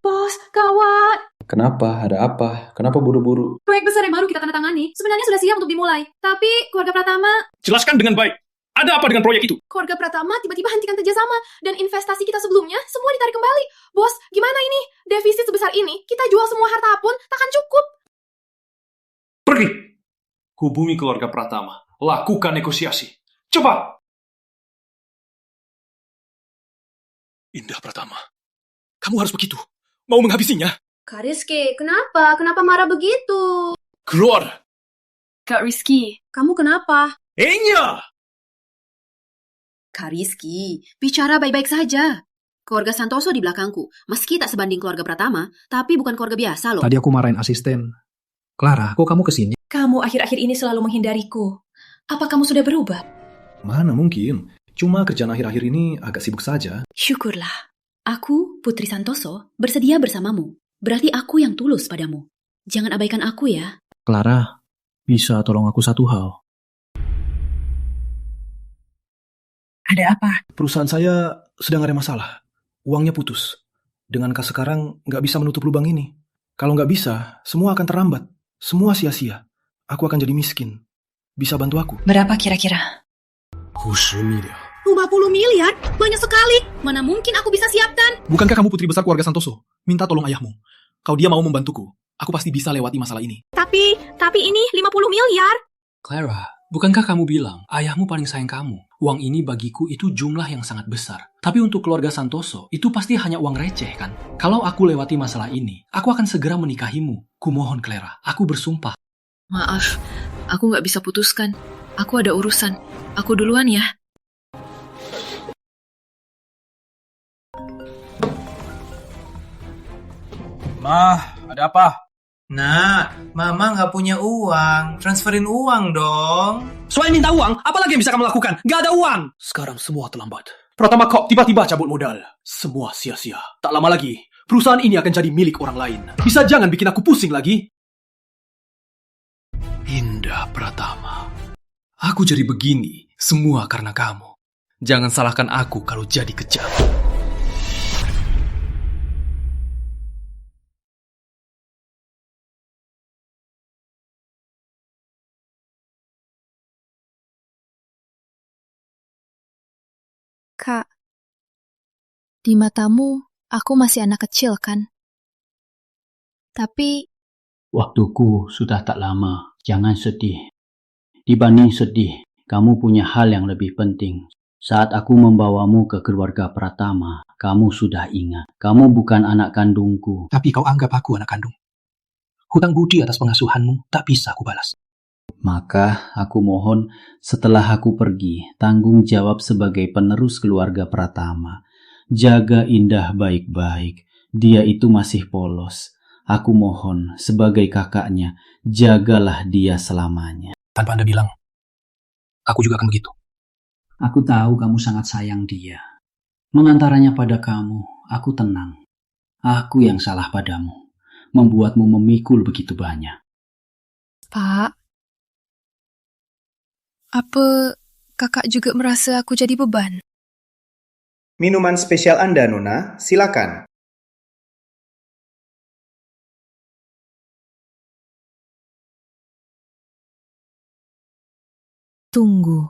Bos, gawat. Kenapa? Ada apa? Kenapa buru-buru? Proyek besar yang baru kita tanda tangani sebenarnya sudah siap untuk dimulai. Tapi keluarga Pratama... Jelaskan dengan baik. Ada apa dengan proyek itu? Keluarga Pratama tiba-tiba hentikan kerjasama dan investasi kita sebelumnya semua ditarik kembali. Bos, gimana ini? Defisit sebesar ini, kita jual semua harta pun takkan cukup. Pergi! Hubungi keluarga Pratama. Lakukan negosiasi. Cepat! Indah Pratama, kamu harus begitu. Mau menghabisinya? Kak Rizky, kenapa? Kenapa marah begitu? Keluar! Kak Rizky, kamu kenapa? Enya! Kak Rizky, bicara baik-baik saja. Keluarga Santoso di belakangku. Meski tak sebanding keluarga Pratama, tapi bukan keluarga biasa loh. Tadi aku marahin asisten. Clara, kok kamu kesini? Kamu akhir-akhir ini selalu menghindariku. Apa kamu sudah berubah? Mana mungkin. Cuma kerjaan akhir-akhir ini agak sibuk saja. Syukurlah. Aku, Putri Santoso, bersedia bersamamu. Berarti aku yang tulus padamu. Jangan abaikan aku ya. Clara, bisa tolong aku satu hal? Ada apa? Perusahaan saya sedang ada masalah. Uangnya putus. Dengan kas sekarang nggak bisa menutup lubang ini. Kalau nggak bisa, semua akan terlambat. Semua sia-sia. Aku akan jadi miskin. Bisa bantu aku? Berapa kira-kira? 50 miliar. 50 miliar? Banyak sekali. Mana mungkin aku bisa siapkan? Bukankah kamu putri besar keluarga Santoso? Minta tolong ayahmu. Kalau dia mau membantuku, aku pasti bisa lewati masalah ini. Tapi ini 50 miliar. Clara, bukankah kamu bilang ayahmu paling sayang kamu? Uang ini bagiku itu jumlah yang sangat besar. Tapi untuk keluarga Santoso, itu pasti hanya uang receh kan? Kalau aku lewati masalah ini, aku akan segera menikahimu. Kumohon Clara, aku bersumpah. Maaf, aku nggak bisa putuskan. Aku ada urusan. Aku duluan ya. Mah, ada apa? Nah, Mama nggak punya uang. Transferin uang dong. Selain minta uang, apa lagi yang bisa kamu lakukan? Gak ada uang! Sekarang semua terlambat. Pratama kok tiba-tiba cabut modal. Semua sia-sia. Tak lama lagi, perusahaan ini akan jadi milik orang lain. Bisa jangan bikin aku pusing lagi? Indah Pratama. Aku jadi begini, semua karena kamu. Jangan salahkan aku kalau jadi kejam. Kak, di matamu aku masih anak kecil kan? Tapi waktuku sudah tak lama, jangan sedih. Dibanding sedih, kamu punya hal yang lebih penting. Saat aku membawamu ke keluarga Pratama, kamu sudah ingat. Kamu bukan anak kandungku. Tapi kau anggap aku anak kandung. Hutang budi atas pengasuhanmu tak bisa aku balas. Maka aku mohon setelah aku pergi, tanggung jawab sebagai penerus keluarga Pratama. Jaga Indah baik-baik. Dia itu masih polos. Aku mohon sebagai kakaknya, jagalah dia selamanya. Tanpa Anda bilang, aku juga akan begitu. Aku tahu kamu sangat sayang dia. Mengantaranya pada kamu, aku tenang. Aku yang salah padamu, membuatmu memikul begitu banyak. Pak, apa kakak juga merasa aku jadi beban? Minuman spesial Anda, Nona, silakan. Tunggu.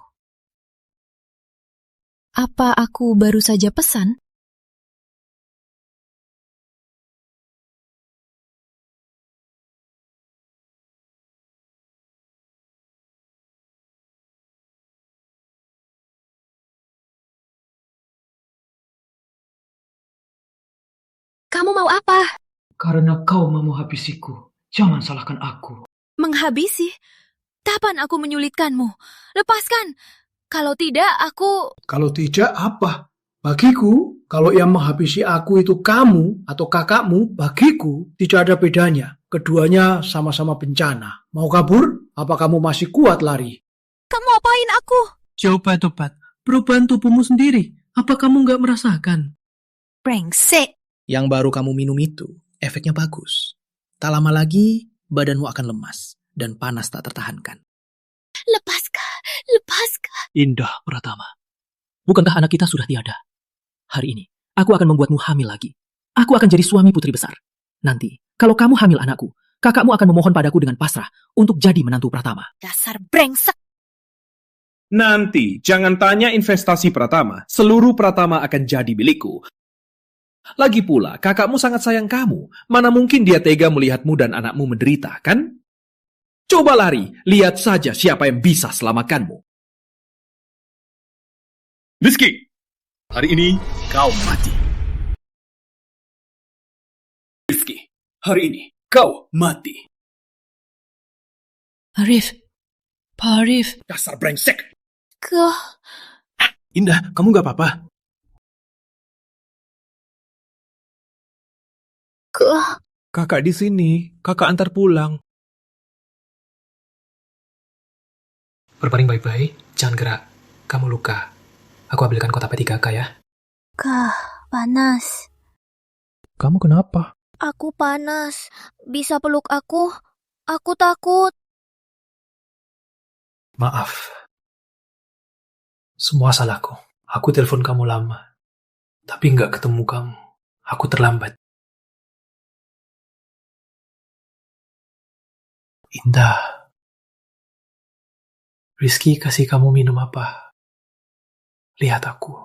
Apa aku baru saja pesan? Kamu mau apa? Karena kau mau menghabisiku. Jangan salahkan aku. Menghabisi? Kapan aku menyulitkanmu? Lepaskan! Kalau tidak, aku... Kalau tidak, apa? Bagiku, kalau yang menghabisi aku itu kamu atau kakakmu, bagiku tidak ada bedanya. Keduanya sama-sama bencana. Mau kabur? Apa kamu masih kuat lari? Kamu apain aku? Coba tobat. Perubahan tubuhmu sendiri. Apa kamu nggak merasakan? Brengsek. Yang baru kamu minum itu, efeknya bagus. Tak lama lagi, badanmu akan lemas dan panas tak tertahankan. Lepaskan, lepaskan. Indah Pratama, bukankah anak kita sudah tiada? Hari ini, aku akan membuatmu hamil lagi. Aku akan jadi suami putri besar. Nanti, kalau kamu hamil anakku, kakakmu akan memohon padaku dengan pasrah untuk jadi menantu Pratama. Dasar brengsek. Nanti, jangan tanya investasi Pratama. Seluruh Pratama akan jadi milikku. Lagi pula, kakakmu sangat sayang kamu. Mana mungkin dia tega melihatmu dan anakmu menderita, kan? Coba lari, lihat saja siapa yang bisa selamatkanmu. Rizky, hari ini kau mati. Rizky, hari ini kau mati. Arif. Pak Arif. Dasar brengsek. Indah, kamu gak apa-apa? Kakak di sini, kakak antar pulang. Berbaring baik-baik, jangan gerak. Kamu luka. Aku ambilkan kotak peti kakak ya. Kak, panas. Kamu kenapa? Aku panas. Bisa peluk aku? Aku takut. Maaf. Semua salahku. Aku telepon kamu lama. Tapi nggak ketemu kamu. Aku terlambat. Indah. Rizky kasih kamu minum apa? Lihat aku.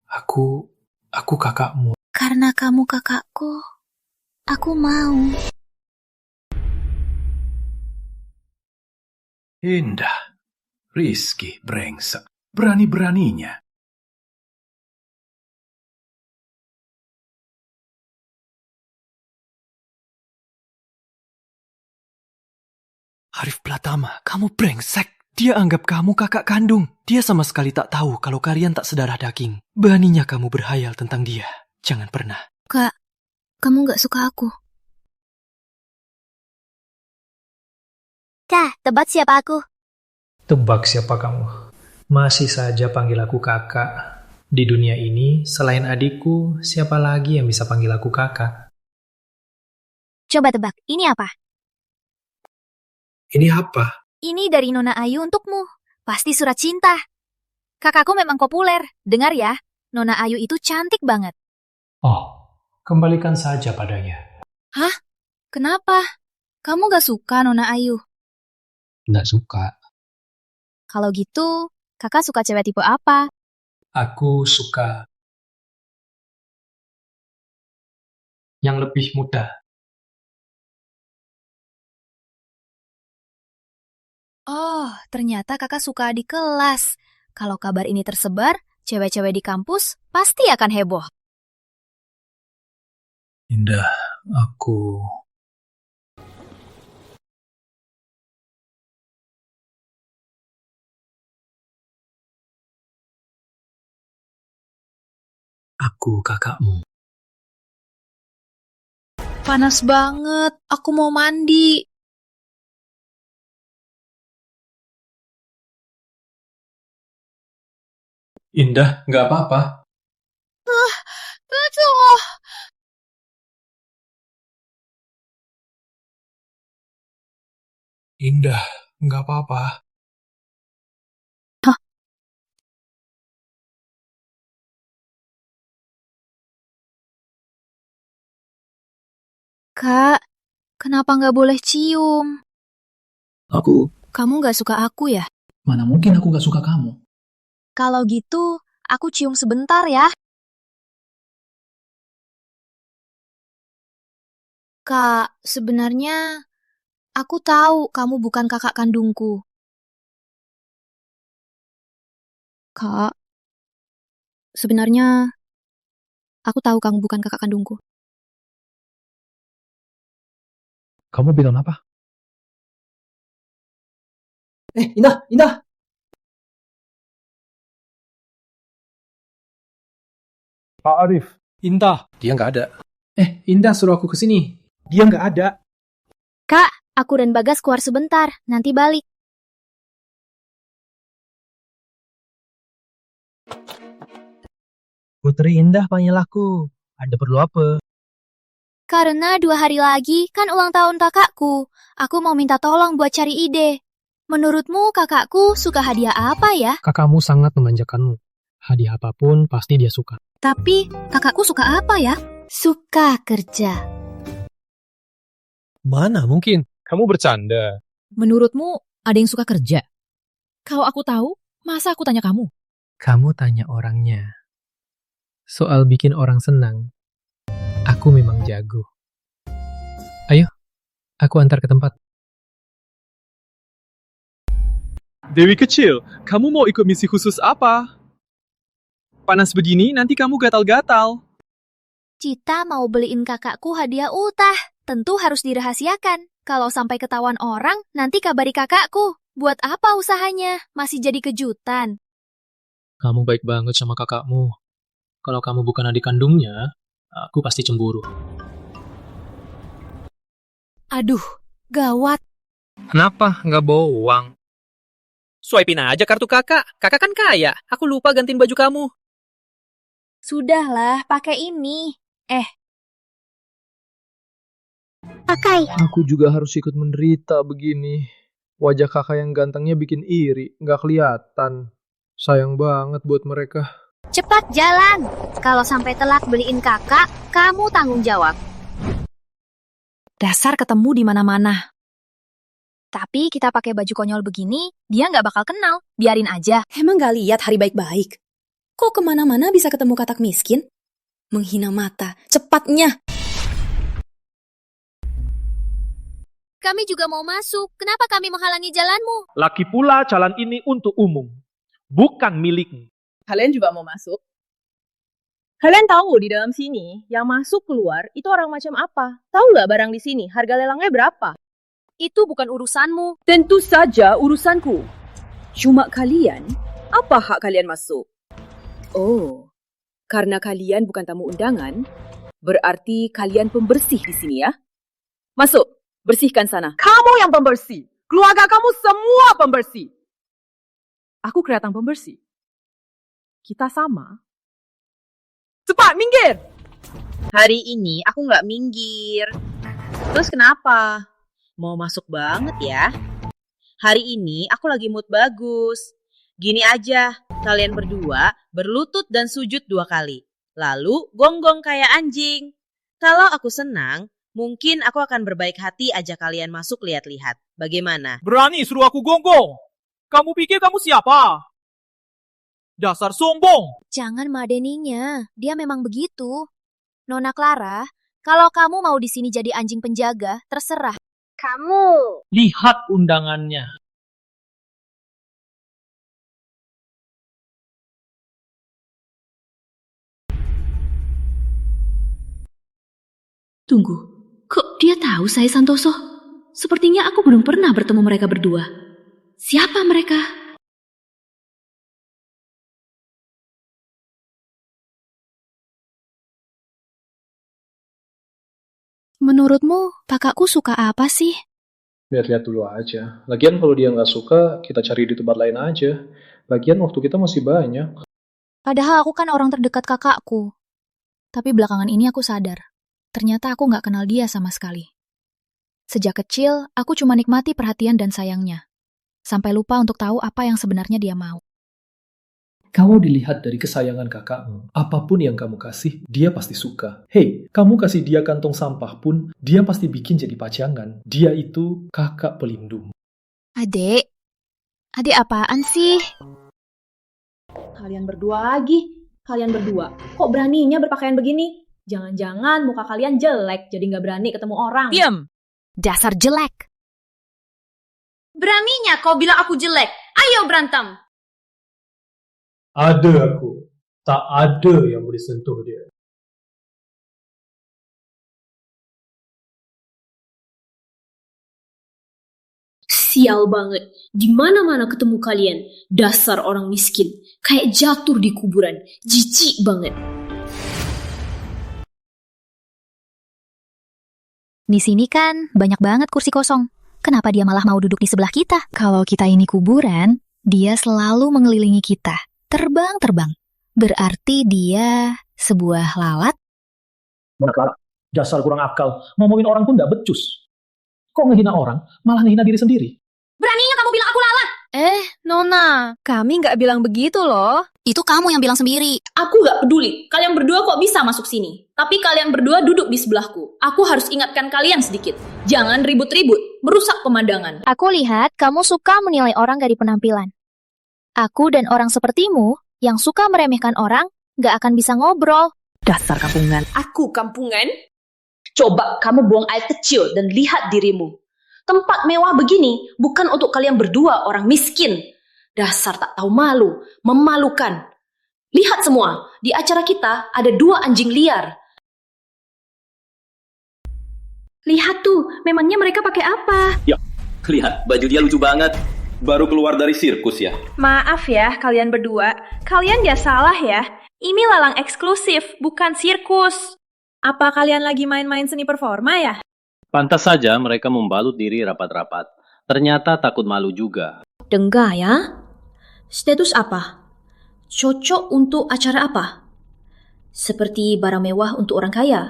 Aku kakakmu. Karena kamu kakakku, aku mau. Indah. Rizky brengsek. Berani-beraninya. Arif Pratama, kamu brengsek. Dia anggap kamu kakak kandung. Dia sama sekali tak tahu kalau kalian tak sedarah daging. Beraninya kamu berhayal tentang dia. Jangan pernah. Kak, kamu gak suka aku? Kak, tebak siapa aku? Tebak siapa kamu? Masih saja panggil aku kakak. Di dunia ini, selain adikku, siapa lagi yang bisa panggil aku kakak? Coba tebak, ini apa? Ini apa? Ini dari Nona Ayu untukmu. Pasti surat cinta. Kakakku memang populer. Dengar ya, Nona Ayu itu cantik banget. Oh, kembalikan saja padanya. Hah? Kenapa? Kamu gak suka Nona Ayu? Nggak suka. Kalau gitu, kakak suka cewek tipe apa? Aku suka yang lebih muda. Oh, ternyata kakak suka adik kelas. Kalau kabar ini tersebar, cewek-cewek di kampus pasti akan heboh. Indah, aku... Aku kakakmu. Panas banget, aku mau mandi. Indah, nggak apa-apa. Aduh. Indah, nggak apa-apa. Kak, kenapa nggak boleh cium? Kamu nggak suka aku ya? Mana mungkin aku nggak suka kamu? Kalau gitu, aku cium sebentar ya. Kak, sebenarnya aku tahu kamu bukan kakak kandungku. Kak, sebenarnya aku tahu kamu bukan kakak kandungku. Kamu bilang apa? Indah. Pak Arif. Indah. Dia nggak ada. Indah suruh aku kesini. Dia nggak ada. Kak, aku dan Bagas keluar sebentar, nanti balik. Putri Indah panggil aku. Ada perlu apa? Karena 2 hari lagi kan ulang tahun kakakku. Aku mau minta tolong buat cari ide. Menurutmu kakakku suka hadiah apa ya? Kakakmu sangat memanjakanmu. Hadiah apapun pasti dia suka. Tapi kakakku suka apa ya? Suka kerja. Mana mungkin? Kamu bercanda. Menurutmu ada yang suka kerja? Kalau aku tahu, Masa aku tanya kamu? Kamu tanya orangnya. Soal bikin orang senang, aku memang jago. Ayo, aku antar ke tempat. Dewi kecil, kamu mau ikut misi khusus apa? Panas begini, nanti kamu gatal-gatal. Cita mau beliin kakakku hadiah ultah. Tentu harus dirahasiakan. Kalau sampai ketahuan orang, nanti kabari kakakku. Buat apa usahanya? Masih jadi kejutan. Kamu baik banget sama kakakmu. Kalau kamu bukan adik kandungnya, aku pasti cemburu. Aduh, gawat. Kenapa nggak bawa uang? Swipein aja kartu kakak. Kakak kan kaya. Aku lupa gantiin baju kamu. Sudahlah, pakai ini. Pakai. Aku juga harus ikut menderita begini. Wajah kakak yang gantengnya bikin iri, nggak kelihatan. Sayang banget buat mereka. Cepat jalan. Kalau sampai telat beliin kakak, kamu tanggung jawab. Dasar ketemu di mana-mana. Tapi kita pakai baju konyol begini, dia nggak bakal kenal. Biarin aja. Emang gak lihat hari baik-baik? Kok kemana-mana bisa ketemu katak miskin? Menghina mata. Cepatnya. Kami juga mau masuk. Kenapa kami menghalangi jalanmu? Lagi pula jalan ini untuk umum, bukan milikmu. Kalian juga mau masuk? Kalian tahu di dalam sini, yang masuk keluar itu orang macam apa? Tahu nggak barang di sini, harga lelangnya berapa? Itu bukan urusanmu. Tentu saja urusanku. Cuma kalian, apa hak kalian masuk? Oh, karena kalian bukan tamu undangan, berarti kalian pembersih di sini ya? Masuk, bersihkan sana. Kamu yang pembersih. Keluarga kamu semua pembersih. Aku kelihatan pembersih. Kita sama. Cepat, minggir! Hari ini aku nggak minggir. Terus kenapa? Mau masuk banget ya? Hari ini aku lagi mood bagus. Gini aja, kalian berdua berlutut dan sujud 2 kali. Lalu gonggong kayak anjing. Kalau aku senang, mungkin aku akan berbaik hati ajak kalian masuk lihat-lihat. Bagaimana? Berani suruh aku gonggong? Kamu pikir kamu siapa? Dasar sombong! Jangan madeninya, dia memang begitu. Nona Clara, kalau kamu mau di sini jadi anjing penjaga, terserah. Kamu. Lihat undangannya. Tunggu, kok dia tahu saya Santoso? Sepertinya aku belum pernah bertemu mereka berdua. Siapa mereka? Menurutmu, kakakku suka apa sih? Lihat-lihat dulu aja. Lagian kalau dia nggak suka, kita cari di tempat lain aja. Lagian waktu kita masih banyak. Padahal aku kan orang terdekat kakakku. Tapi belakangan ini aku sadar, ternyata aku nggak kenal dia sama sekali. Sejak kecil, aku cuma nikmati perhatian dan sayangnya. Sampai lupa untuk tahu apa yang sebenarnya dia mau. Kalau dilihat dari kesayangan kakakmu, apapun yang kamu kasih, dia pasti suka. Hei, kamu kasih dia kantong sampah pun, dia pasti bikin jadi pajangan. Dia itu kakak pelindung. Adek apaan sih? Kalian berdua lagi. Kalian berdua, kok beraninya berpakaian begini? Jangan-jangan muka kalian jelek, jadi nggak berani ketemu orang. Diam! Dasar jelek! Beraninya kau bilang aku jelek. Ayo berantem! Ada aku. Tak ada yang boleh sentuh dia. Sial banget. Di mana-mana ketemu kalian. Dasar orang miskin. Kayak jatuh di kuburan. Jijik banget. Di sini kan banyak banget kursi kosong. Kenapa dia malah mau duduk di sebelah kita? Kalau kita ini kuburan, dia selalu mengelilingi kita. Terbang-terbang. Berarti dia sebuah lalat? Clara, dasar kurang akal. Ngomongin orang pun gak becus. Kok ngehina orang, malah ngehina diri sendiri? Beraninya kamu bilang aku lalat! Nona, kami nggak bilang begitu loh. Itu kamu yang bilang sendiri. Aku gak peduli. Kalian berdua kok bisa masuk sini. Tapi kalian berdua duduk di sebelahku. Aku harus ingatkan kalian sedikit. Jangan ribut-ribut. Merusak pemandangan. Aku lihat kamu suka menilai orang dari penampilan. Aku dan orang sepertimu yang suka meremehkan orang gak akan bisa ngobrol. Dasar kampungan. Aku kampungan? Coba kamu buang air kecil dan lihat dirimu. Tempat mewah begini bukan untuk kalian berdua orang miskin. Dasar tak tahu malu, memalukan. Lihat semua, di acara kita ada 2 anjing liar. Lihat tuh, memangnya mereka pakai apa? Ya, lihat, baju dia lucu banget. Baru keluar dari sirkus ya. Maaf ya kalian berdua, kalian gak salah ya. Ini lelang eksklusif, bukan sirkus. Apa kalian lagi main-main seni performa ya? Pantas saja mereka membalut diri rapat-rapat. Ternyata takut malu juga. Dengar ya. Status apa? Cocok untuk acara apa? Seperti barang mewah untuk orang kaya.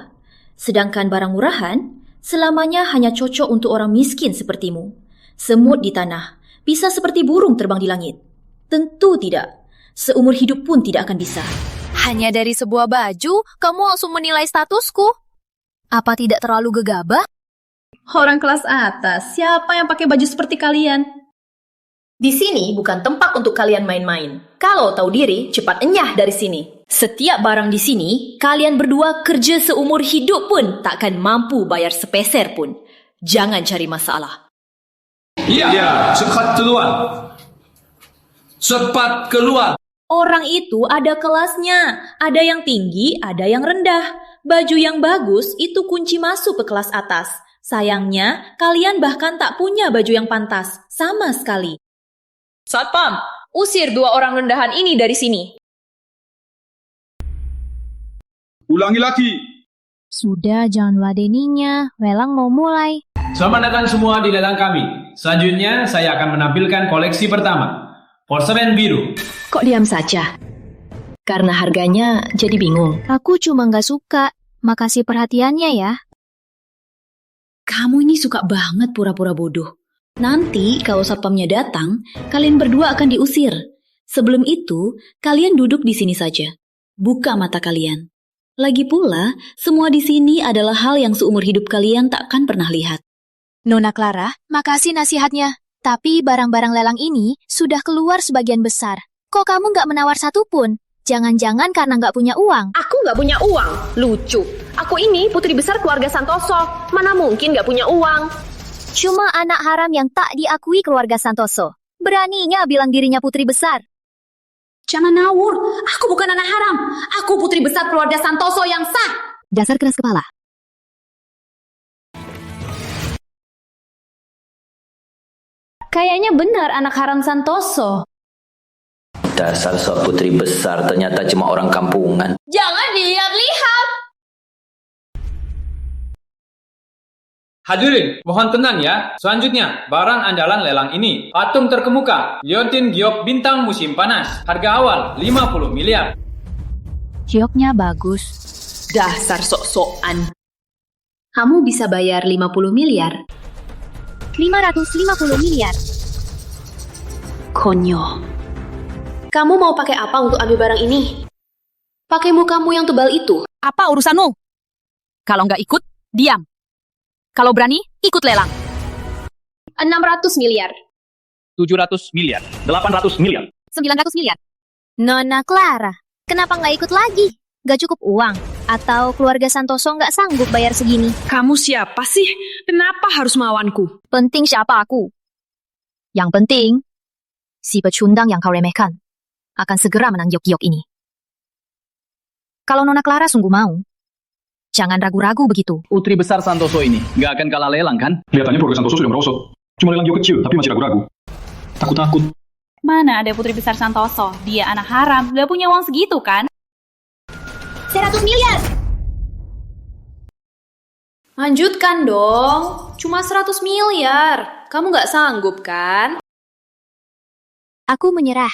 Sedangkan barang murahan selamanya hanya cocok untuk orang miskin sepertimu. Semut di tanah, bisa seperti burung terbang di langit. Tentu tidak. Seumur hidup pun tidak akan bisa. Hanya dari sebuah baju, kamu langsung menilai statusku. Apa tidak terlalu gegabah? Orang kelas atas, siapa yang pakai baju seperti kalian? Di sini bukan tempat untuk kalian main-main. Kalau tahu diri, cepat enyah dari sini. Setiap barang di sini, kalian berdua kerja seumur hidup pun takkan mampu bayar sepeser pun. Jangan cari masalah. Ya, cepat keluar. Cepat keluar. Orang itu ada kelasnya. Ada yang tinggi, ada yang rendah. Baju yang bagus itu kunci masuk ke kelas atas. Sayangnya, kalian bahkan tak punya baju yang pantas. Sama sekali. Satpam, usir 2 orang rendahan ini dari sini. Ulangi lagi. Sudah, jangan ladeninya. Lelang mau mulai. Selamat datang semua di lelang kami. Selanjutnya, saya akan menampilkan koleksi pertama. Porselen biru. Kok diam saja? Karena harganya jadi bingung. Aku cuma gak suka. Makasih perhatiannya ya. Kamu ini suka banget pura-pura bodoh. Nanti kalau satpamnya datang, kalian berdua akan diusir. Sebelum itu, kalian duduk di sini saja. Buka mata kalian. Lagi pula, semua di sini adalah hal yang seumur hidup kalian takkan pernah lihat. Nona Clara, makasih nasihatnya. Tapi barang-barang lelang ini sudah keluar sebagian besar. Kok kamu nggak menawar satu pun? Jangan-jangan karena nggak punya uang. Aku nggak punya uang. Lucu. Aku ini putri besar keluarga Santoso. Mana mungkin nggak punya uang? Cuma anak haram yang tak diakui keluarga Santoso. Beraninya bilang dirinya putri besar. Jangan ngawur. Aku bukan anak haram. Aku putri besar keluarga Santoso yang sah. Dasar keras kepala. Kayaknya benar anak haram Santoso. Dasar sok putri besar, ternyata cuma orang kampungan. Jangan dilihat-lihat. Hadirin, mohon tenang ya. Selanjutnya, barang andalan lelang ini. Patung terkemuka, liontin giok bintang musim panas. Harga awal 50 miliar. Gioknya bagus. Dasar sok-sokan. Kamu bisa bayar 50 miliar. 550 miliar. Konyol. Kamu mau pakai apa untuk ambil barang ini? Pakai mukamu yang tebal itu. Apa urusanmu? Kalau nggak ikut, diam. Kalau berani, ikut lelang. 600 miliar. 700 miliar. 800 miliar. 900 miliar. Nona Clara, kenapa nggak ikut lagi? Gak cukup uang? Atau keluarga Santoso nggak sanggup bayar segini? Kamu siapa sih? Kenapa harus melawanku? Penting siapa aku? Yang penting, si pecundang yang kau remehkan akan segera menang giok-giok ini. Kalau Nona Clara sungguh mau, jangan ragu-ragu begitu. Putri besar Santoso ini nggak akan kalah lelang kan? Kelihatannya keluarga Santoso sudah merosot. Cuma lelang giok kecil, tapi masih ragu-ragu. Takut-takut. Mana ada putri besar Santoso? Dia anak haram, gak punya uang segitu kan? 100 miliar. Lanjutkan dong. Cuma 100 miliar. Kamu gak sanggup kan? Aku menyerah.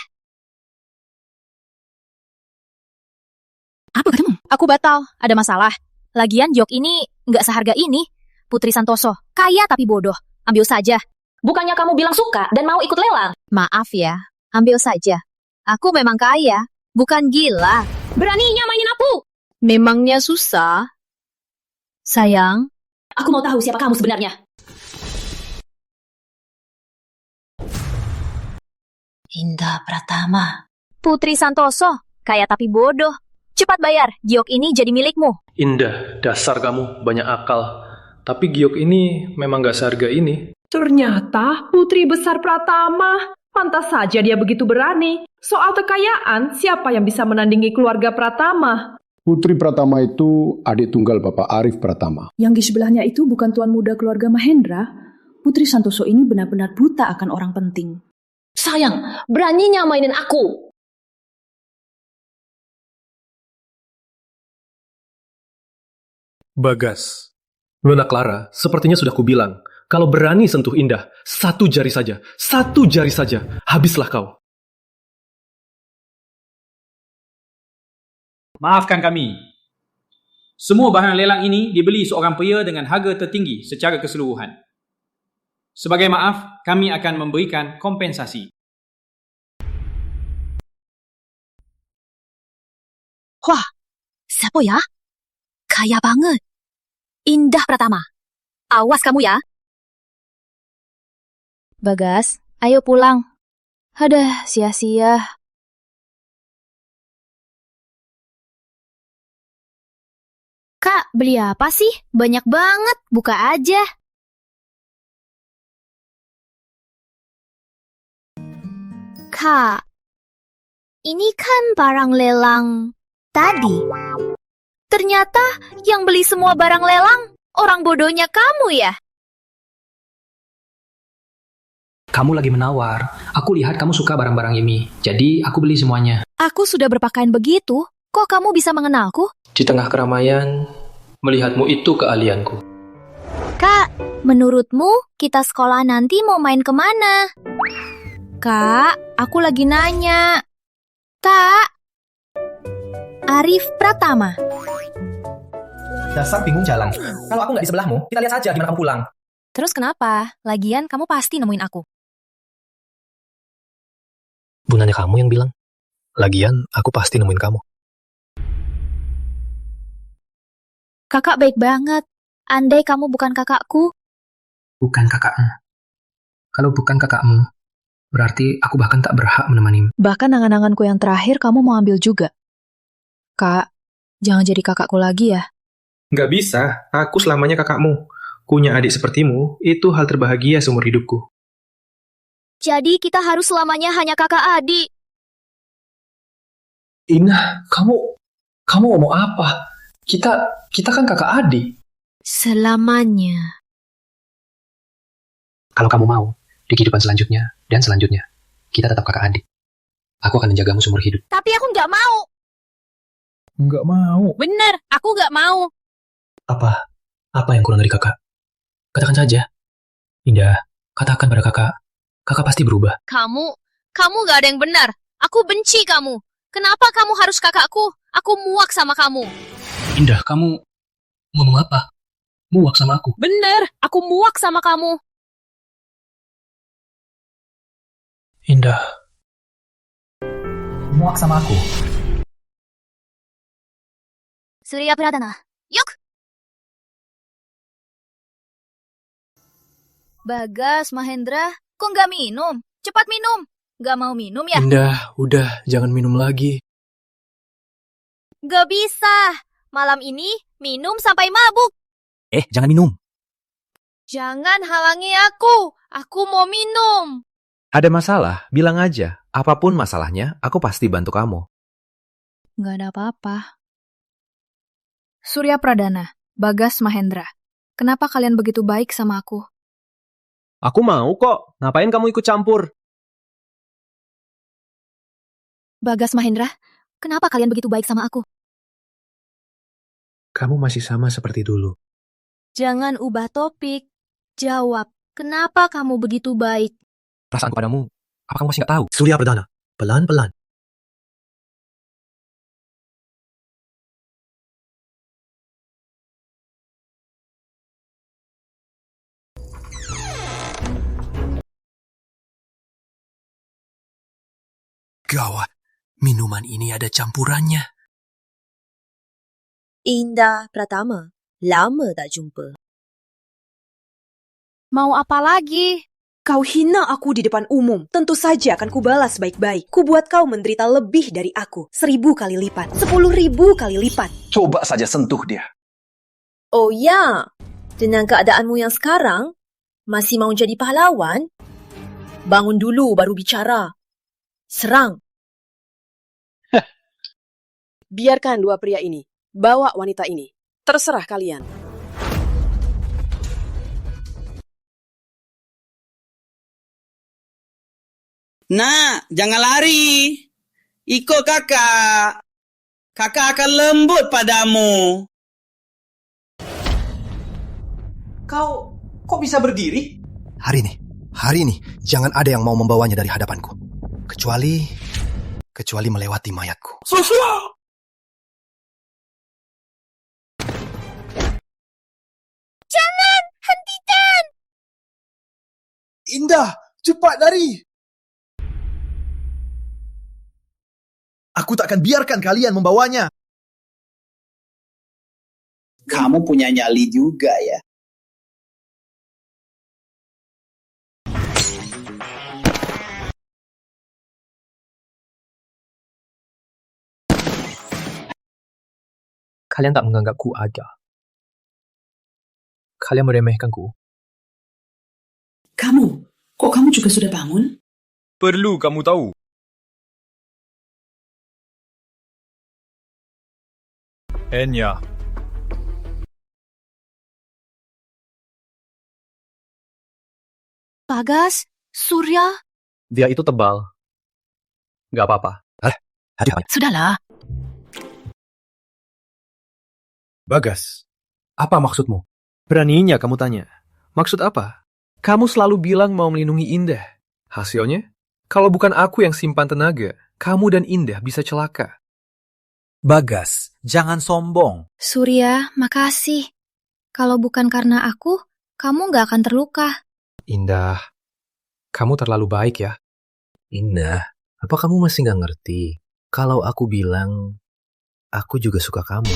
Apa katamu? Aku batal. Ada masalah. Lagian giok ini nggak seharga ini. Putri Santoso, kaya tapi bodoh. Ambil saja. Bukannya kamu bilang suka dan mau ikut lelang? Maaf ya, ambil saja. Aku memang kaya, bukan gila. Beraninya mainin aku. Memangnya susah? Sayang, aku mau tahu siapa kamu sebenarnya. Indah Pratama. Putri Santoso, kaya tapi bodoh. Cepat bayar, giok ini jadi milikmu. Indah, dasar kamu banyak akal. Tapi giok ini memang gak seharga ini. Ternyata Putri Besar Pratama. Pantas saja dia begitu berani. Soal kekayaan, siapa yang bisa menandingi keluarga Pratama? Putri Pratama itu adik tunggal Bapak Arif Pratama. Yang di sebelahnya itu bukan tuan muda keluarga Mahendra. Putri Santoso ini benar-benar buta akan orang penting. Sayang, beraninya mainin aku. Bagas, Nona Clara, sepertinya sudah kubilang. Kalau berani sentuh Indah, 1 jari saja, 1 jari saja, habislah kau. Maafkan kami. Semua barang lelang ini dibeli seorang pria dengan harga tertinggi secara keseluruhan. Sebagai maaf, kami akan memberikan kompensasi. Wah, siapa ya? Kaya banget. Indah Pratama. Awas kamu ya. Bagas, ayo pulang. Aduh, sia-sia. Kak, beli apa sih? Banyak banget, buka aja. Kak, ini kan barang lelang tadi. Ternyata yang beli semua barang lelang, orang bodohnya kamu ya? Kamu lagi menawar. Aku lihat kamu suka barang-barang ini. Jadi aku beli semuanya. Aku sudah berpakaian begitu, kok kamu bisa mengenalku? Di tengah keramaian, melihatmu itu keahlianku. Kak, menurutmu kita sekolah nanti mau main kemana? Kak, aku lagi nanya. Kak, Arif Pratama. Dasar bingung jalan. Kalau aku nggak di sebelahmu, kita lihat saja gimana kamu pulang. Terus kenapa? Lagian kamu pasti nemuin aku. Bukannya kamu yang bilang. Lagian, aku pasti nemuin kamu. Kakak baik banget. Andai kamu bukan kakakku. Bukan kakakmu. Kalau bukan kakakmu, berarti aku bahkan tak berhak menemanimu. Bahkan angan-anganku yang terakhir kamu mau ambil juga. Kak, jangan jadi kakakku lagi ya. Nggak bisa, aku selamanya kakakmu. Punya adik sepertimu, itu hal terbahagia seumur hidupku. Jadi kita harus selamanya hanya kakak adik. Inah, kamu ngomong apa? Kita kan kakak adik. Selamanya. Kalau kamu mau, di kehidupan selanjutnya dan selanjutnya, kita tetap kakak adik. Aku akan menjagamu seumur hidup. Tapi aku nggak mau. Nggak mau? Bener, aku nggak mau. Apa yang kurang dari kakak? Katakan saja. Indah, katakan pada kakak. Kakak pasti berubah. Kamu nggak ada yang benar. Aku benci kamu. Kenapa kamu harus kakakku? Aku muak sama kamu. Indah, kamu ngomong apa? Muak sama aku? Bener, aku muak sama kamu. Indah, muak sama aku? Surya Pratama, yuk! Bagas, Mahendra, kok nggak minum? Cepat minum. Nggak mau minum ya? Indah, udah, jangan minum lagi. Nggak bisa. Malam ini minum sampai mabuk. Jangan minum. Jangan halangi aku. Aku mau minum. Ada masalah, bilang aja. Apapun masalahnya, aku pasti bantu kamu. Nggak ada apa-apa. Surya Pradana, Bagas Mahendra. Kenapa kalian begitu baik sama aku? Aku mau kok. Ngapain kamu ikut campur? Bagas Mahendra, kenapa kalian begitu baik sama aku? Kamu masih sama seperti dulu. Jangan ubah topik. Jawab, kenapa kamu begitu baik? Perasaanku padamu, apa kamu masih nggak tahu? Surya Pradana, pelan-pelan. Gawat, minuman ini ada campurannya. Indah Pratama, lama tak jumpa. Mau apa lagi? Kau hina aku di depan umum. Tentu saja akan kubalas baik-baik. Kubuat kau menderita lebih dari aku. 1000 kali lipat. 10.000 kali lipat. Coba saja sentuh dia. Oh ya, dengan keadaanmu yang sekarang, masih mau jadi pahlawan? Bangun dulu baru bicara. Serang. Biarkan dua pria ini. Bawa wanita ini. Terserah kalian. Nak, jangan lari. Ikut kakak. Kakak akan lembut padamu. Kok bisa berdiri? Hari ini, jangan ada yang mau membawanya dari hadapanku. Kecuali melewati mayatku. Susu! Jangan! Hentikan! Indah, cepat lari! Aku tak akan biarkan kalian membawanya. Kamu punya nyali juga ya. Kalian tak menganggapku ada. Kalian meremehkanku. Kok kamu juga sudah bangun? Perlu kamu tahu. Enya. Bagas, Surya. Dia itu tebal. Gak apa-apa. Sudahlah. Bagas, apa maksudmu? Beraninya kamu tanya. Maksud apa? Kamu selalu bilang mau melindungi Indah. Hasilnya, kalau bukan aku yang simpan tenaga, kamu dan Indah bisa celaka. Bagas, jangan sombong. Surya, makasih. Kalau bukan karena aku, kamu gak akan terluka. Indah, kamu terlalu baik ya. Indah, apa kamu masih gak ngerti? Kalau aku bilang, aku juga suka kamu.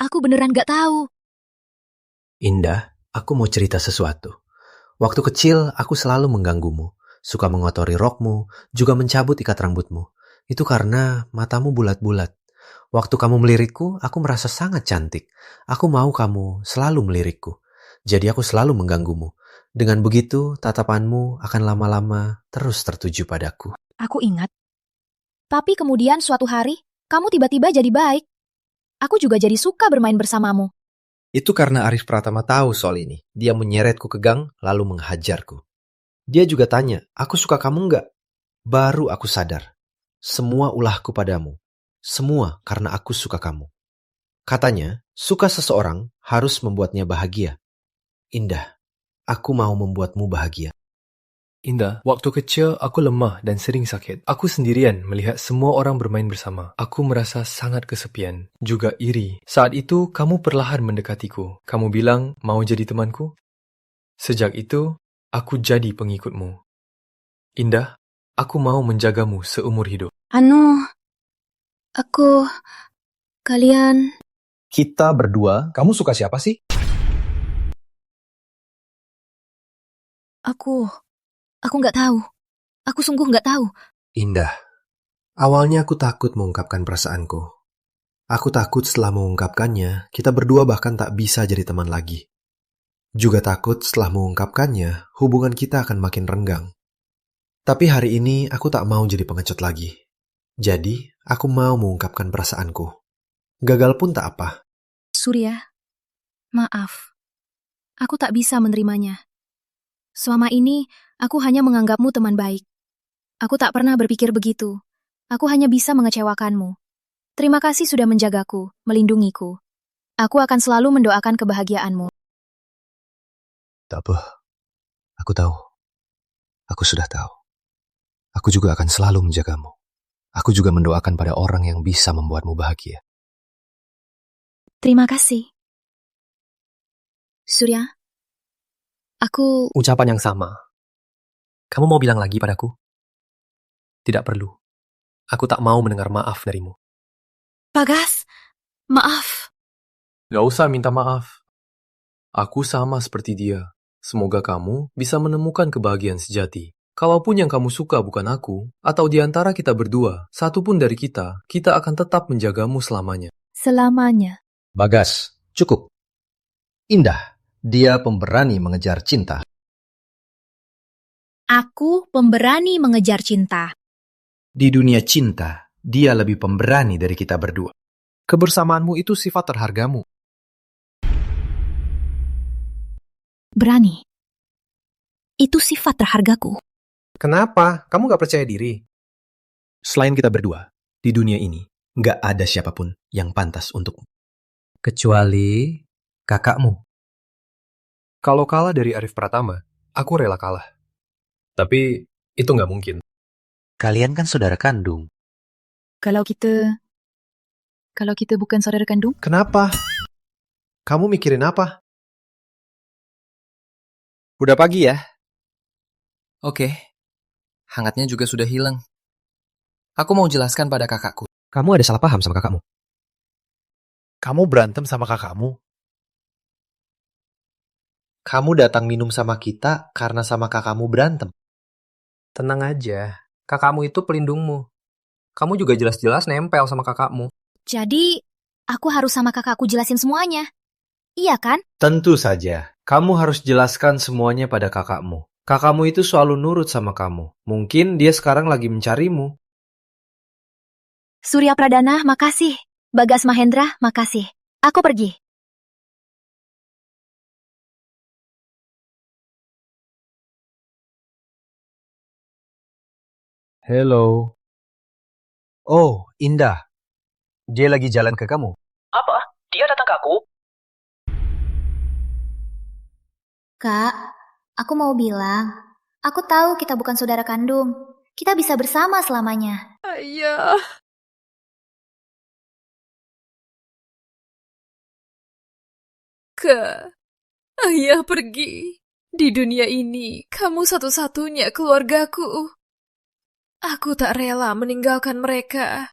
Aku beneran gak tahu. Indah, aku mau cerita sesuatu. Waktu kecil, aku selalu mengganggumu. Suka mengotori rokmu, juga mencabut ikat rambutmu. Itu karena matamu bulat-bulat. Waktu kamu melirikku, aku merasa sangat cantik. Aku mau kamu selalu melirikku. Jadi aku selalu mengganggumu. Dengan begitu, tatapanmu akan lama-lama terus tertuju padaku. Aku ingat. Tapi kemudian suatu hari, kamu tiba-tiba jadi baik. Aku juga jadi suka bermain bersamamu. Itu karena Arif Pratama tahu soal ini. Dia menyeretku ke gang, lalu menghajarku. Dia juga tanya, aku suka kamu nggak? Baru aku sadar. Semua ulahku padamu. Semua karena aku suka kamu. Katanya, suka seseorang harus membuatnya bahagia. Indah, aku mau membuatmu bahagia. Indah, waktu kecil aku lemah dan sering sakit. Aku sendirian melihat semua orang bermain bersama. Aku merasa sangat kesepian, juga iri. Saat itu, kamu perlahan mendekatiku. Kamu bilang mau jadi temanku? Sejak itu, aku jadi pengikutmu. Indah, aku mau menjagamu seumur hidup. Kalian... Kita berdua, kamu suka siapa sih? Aku nggak tahu. Aku sungguh nggak tahu. Indah, awalnya aku takut mengungkapkan perasaanku. Aku takut setelah mengungkapkannya, kita berdua bahkan tak bisa jadi teman lagi. Juga takut setelah mengungkapkannya, hubungan kita akan makin renggang. Tapi hari ini aku tak mau jadi pengecut lagi. Jadi, aku mau mengungkapkan perasaanku. Gagal pun tak apa. Surya, maaf. Aku tak bisa menerimanya. Selama ini, aku hanya menganggapmu teman baik. Aku tak pernah berpikir begitu. Aku hanya bisa mengecewakanmu. Terima kasih sudah menjagaku, melindungiku. Aku akan selalu mendoakan kebahagiaanmu. Tak apa. Aku tahu. Aku sudah tahu. Aku juga akan selalu menjagamu. Aku juga mendoakan pada orang yang bisa membuatmu bahagia. Terima kasih. Surya, aku... Ucapan yang sama. Kamu mau bilang lagi padaku? Tidak perlu. Aku tak mau mendengar maaf darimu. Bagas, maaf. Gak usah minta maaf. Aku sama seperti dia. Semoga kamu bisa menemukan kebahagiaan sejati. Kalaupun yang kamu suka bukan aku, atau di antara kita berdua, satu pun dari kita akan tetap menjagamu selamanya. Selamanya. Bagas, cukup. Indah, dia pemberani mengejar cinta. Aku pemberani mengejar cinta. Di dunia cinta, dia lebih pemberani dari kita berdua. Kebersamaanmu itu sifat terhargamu. Berani. Itu sifat terhargaku. Kenapa? Kamu gak percaya diri? Selain kita berdua, di dunia ini, gak ada siapapun yang pantas untukmu. Kecuali kakakmu. Kalau kalah dari Arif Pratama, aku rela kalah. Tapi itu gak mungkin. Kalian kan saudara kandung. Kalau kita bukan saudara kandung? Kenapa? Kamu mikirin apa? Udah pagi ya? Oke. Hangatnya juga sudah hilang. Aku mau jelaskan pada kakakku. Kamu ada salah paham sama kakakmu. Kamu berantem sama kakakmu? Kamu datang minum sama kita karena sama kakakmu berantem. Tenang aja. Kakakmu itu pelindungmu. Kamu juga jelas-jelas nempel sama kakakmu. Jadi, aku harus sama kakakku jelasin semuanya. Iya kan? Tentu saja. Kamu harus jelaskan semuanya pada kakakmu. Kakakmu itu selalu nurut sama kamu. Mungkin dia sekarang lagi mencarimu. Surya Pradana, makasih. Bagas Mahendra, makasih. Aku pergi. Hello. Oh, Indah. Dia lagi jalan ke kamu. Apa? Dia datang ke aku? Kak, aku mau bilang, aku tahu kita bukan saudara kandung. Kita bisa bersama selamanya. Ayah. Kak, ayah pergi. Di dunia ini, kamu satu-satunya keluargaku. Aku tak rela meninggalkan mereka.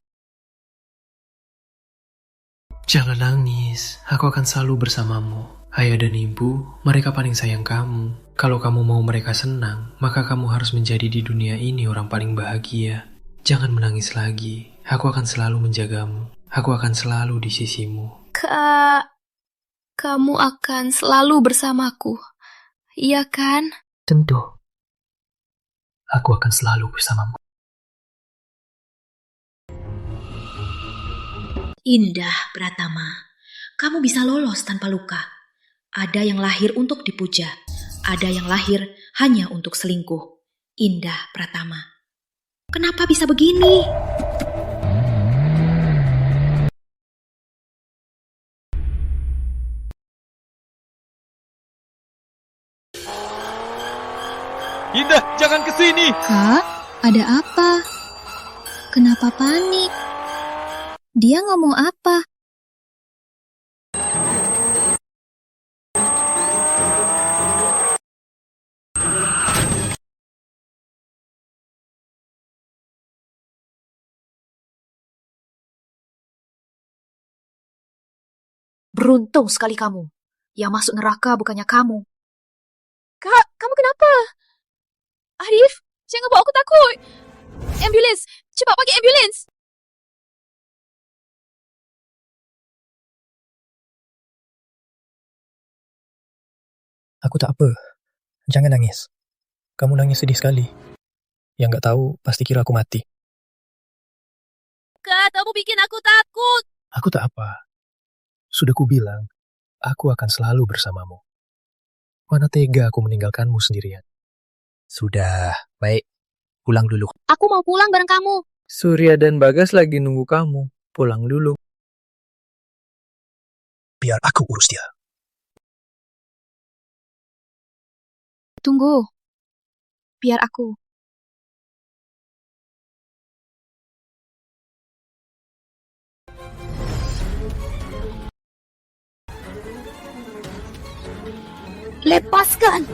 Jangan nangis, aku akan selalu bersamamu. Ayah dan ibu, mereka paling sayang kamu. Kalau kamu mau mereka senang, maka kamu harus menjadi di dunia ini orang paling bahagia. Jangan menangis lagi, aku akan selalu menjagamu. Aku akan selalu di sisimu. Kak, kamu akan selalu bersamaku. Iya kan? Tentu. Aku akan selalu bersamamu. Indah Pratama, kamu bisa lolos tanpa luka. Ada yang lahir untuk dipuja, ada yang lahir hanya untuk selingkuh. Indah Pratama. Kenapa bisa begini? Indah, jangan kesini! Kak, ada apa? Kenapa panik? Dia ngomong apa? Beruntung sekali kamu. Yang masuk neraka bukannya kamu. Kak, kamu kenapa? Arif, jangan bawa aku takut. Ambulans, cepat panggil ambulans. Aku tak apa. Jangan nangis. Kamu nangis sedih sekali. Yang gak tahu pasti kira aku mati. Kak, kamu bikin aku takut. Aku tak apa. Sudah kubilang, aku akan selalu bersamamu. Mana tega aku meninggalkanmu sendirian. Sudah, baik. Pulang dulu. Aku mau pulang bareng kamu. Surya dan Bagas lagi nunggu kamu. Pulang dulu. Biar aku urus dia. Tunggu. Biar aku. Lepaskan!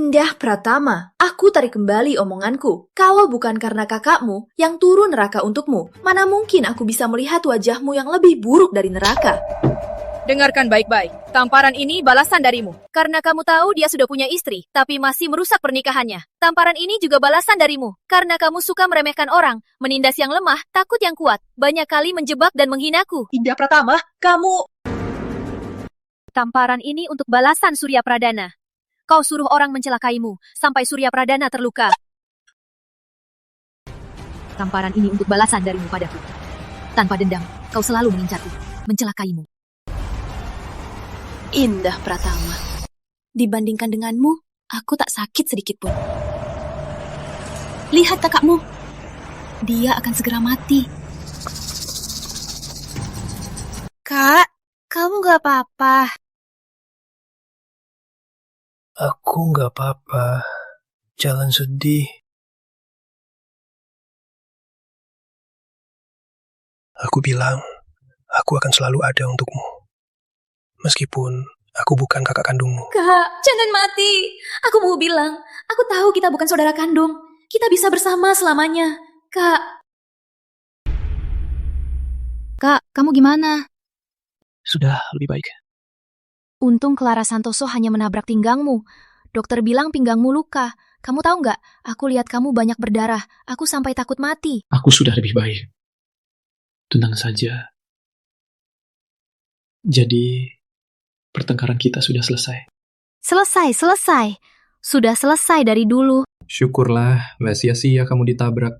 Indah Pratama, aku tarik kembali omonganku. Kalau bukan karena kakakmu yang turun neraka untukmu, mana mungkin aku bisa melihat wajahmu yang lebih buruk dari neraka. Dengarkan baik-baik. Tamparan ini balasan darimu. Karena kamu tahu dia sudah punya istri, tapi masih merusak pernikahannya. Tamparan ini juga balasan darimu. Karena kamu suka meremehkan orang, menindas yang lemah, takut yang kuat, banyak kali menjebak dan menghinaku. Indah Pratama, kamu... Tamparan ini untuk balasan Surya Pradana. Kau suruh orang mencelakaimu, sampai Surya Pradana terluka. Tamparan ini untuk balasan darimu padaku. Tanpa dendam, kau selalu mengincarku, mencelakaimu. Indah Pratama, dibandingkan denganmu, aku tak sakit sedikit pun. Lihat kakakmu, dia akan segera mati. Kak, kamu gak apa-apa. Aku nggak apa-apa. Jangan sedih. Aku bilang, aku akan selalu ada untukmu. Meskipun aku bukan kakak kandungmu. Kak, jangan mati. Aku mau bilang, aku tahu kita bukan saudara kandung. Kita bisa bersama selamanya. Kak. Kak, kamu gimana? Sudah lebih baik. Untung Clara Santoso hanya menabrak pinggangmu. Dokter bilang pinggangmu luka. Kamu tahu nggak? Aku lihat kamu banyak berdarah. Aku sampai takut mati. Aku sudah lebih baik. Tenang saja. Jadi, pertengkaran kita sudah selesai. Selesai. Sudah selesai dari dulu. Syukurlah, nggak sia-sia kamu ditabrak.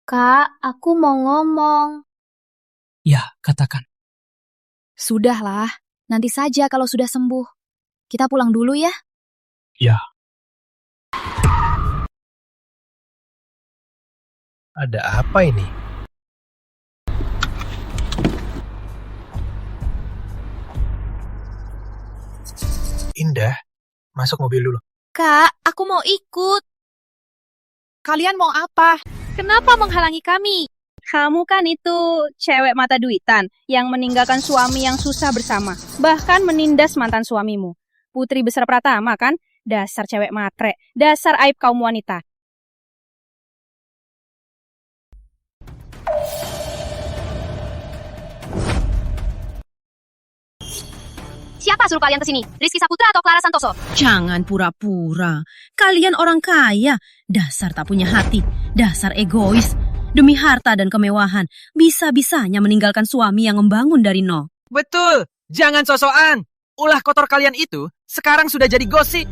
Kak, aku mau ngomong. Ya, katakan. Sudahlah, nanti saja kalau sudah sembuh. Kita pulang dulu ya. Ya. Ada apa ini? Indah, masuk mobil dulu. Kak, aku mau ikut. Kalian mau apa? Kenapa menghalangi kami? Kamu kan itu cewek mata duitan yang meninggalkan suami yang susah bersama. Bahkan menindas mantan suamimu. Putri Besar Pratama kan? Dasar cewek matre. Dasar aib kaum wanita. Siapa suruh kalian kesini? Rizky Saputra atau Clara Santoso? Jangan pura-pura. Kalian orang kaya. Dasar tak punya hati. Dasar egois. Demi harta dan kemewahan, bisa-bisanya meninggalkan suami yang membangun dari nol. Betul, jangan sosokan. Ulah kotor kalian itu sekarang sudah jadi gosip.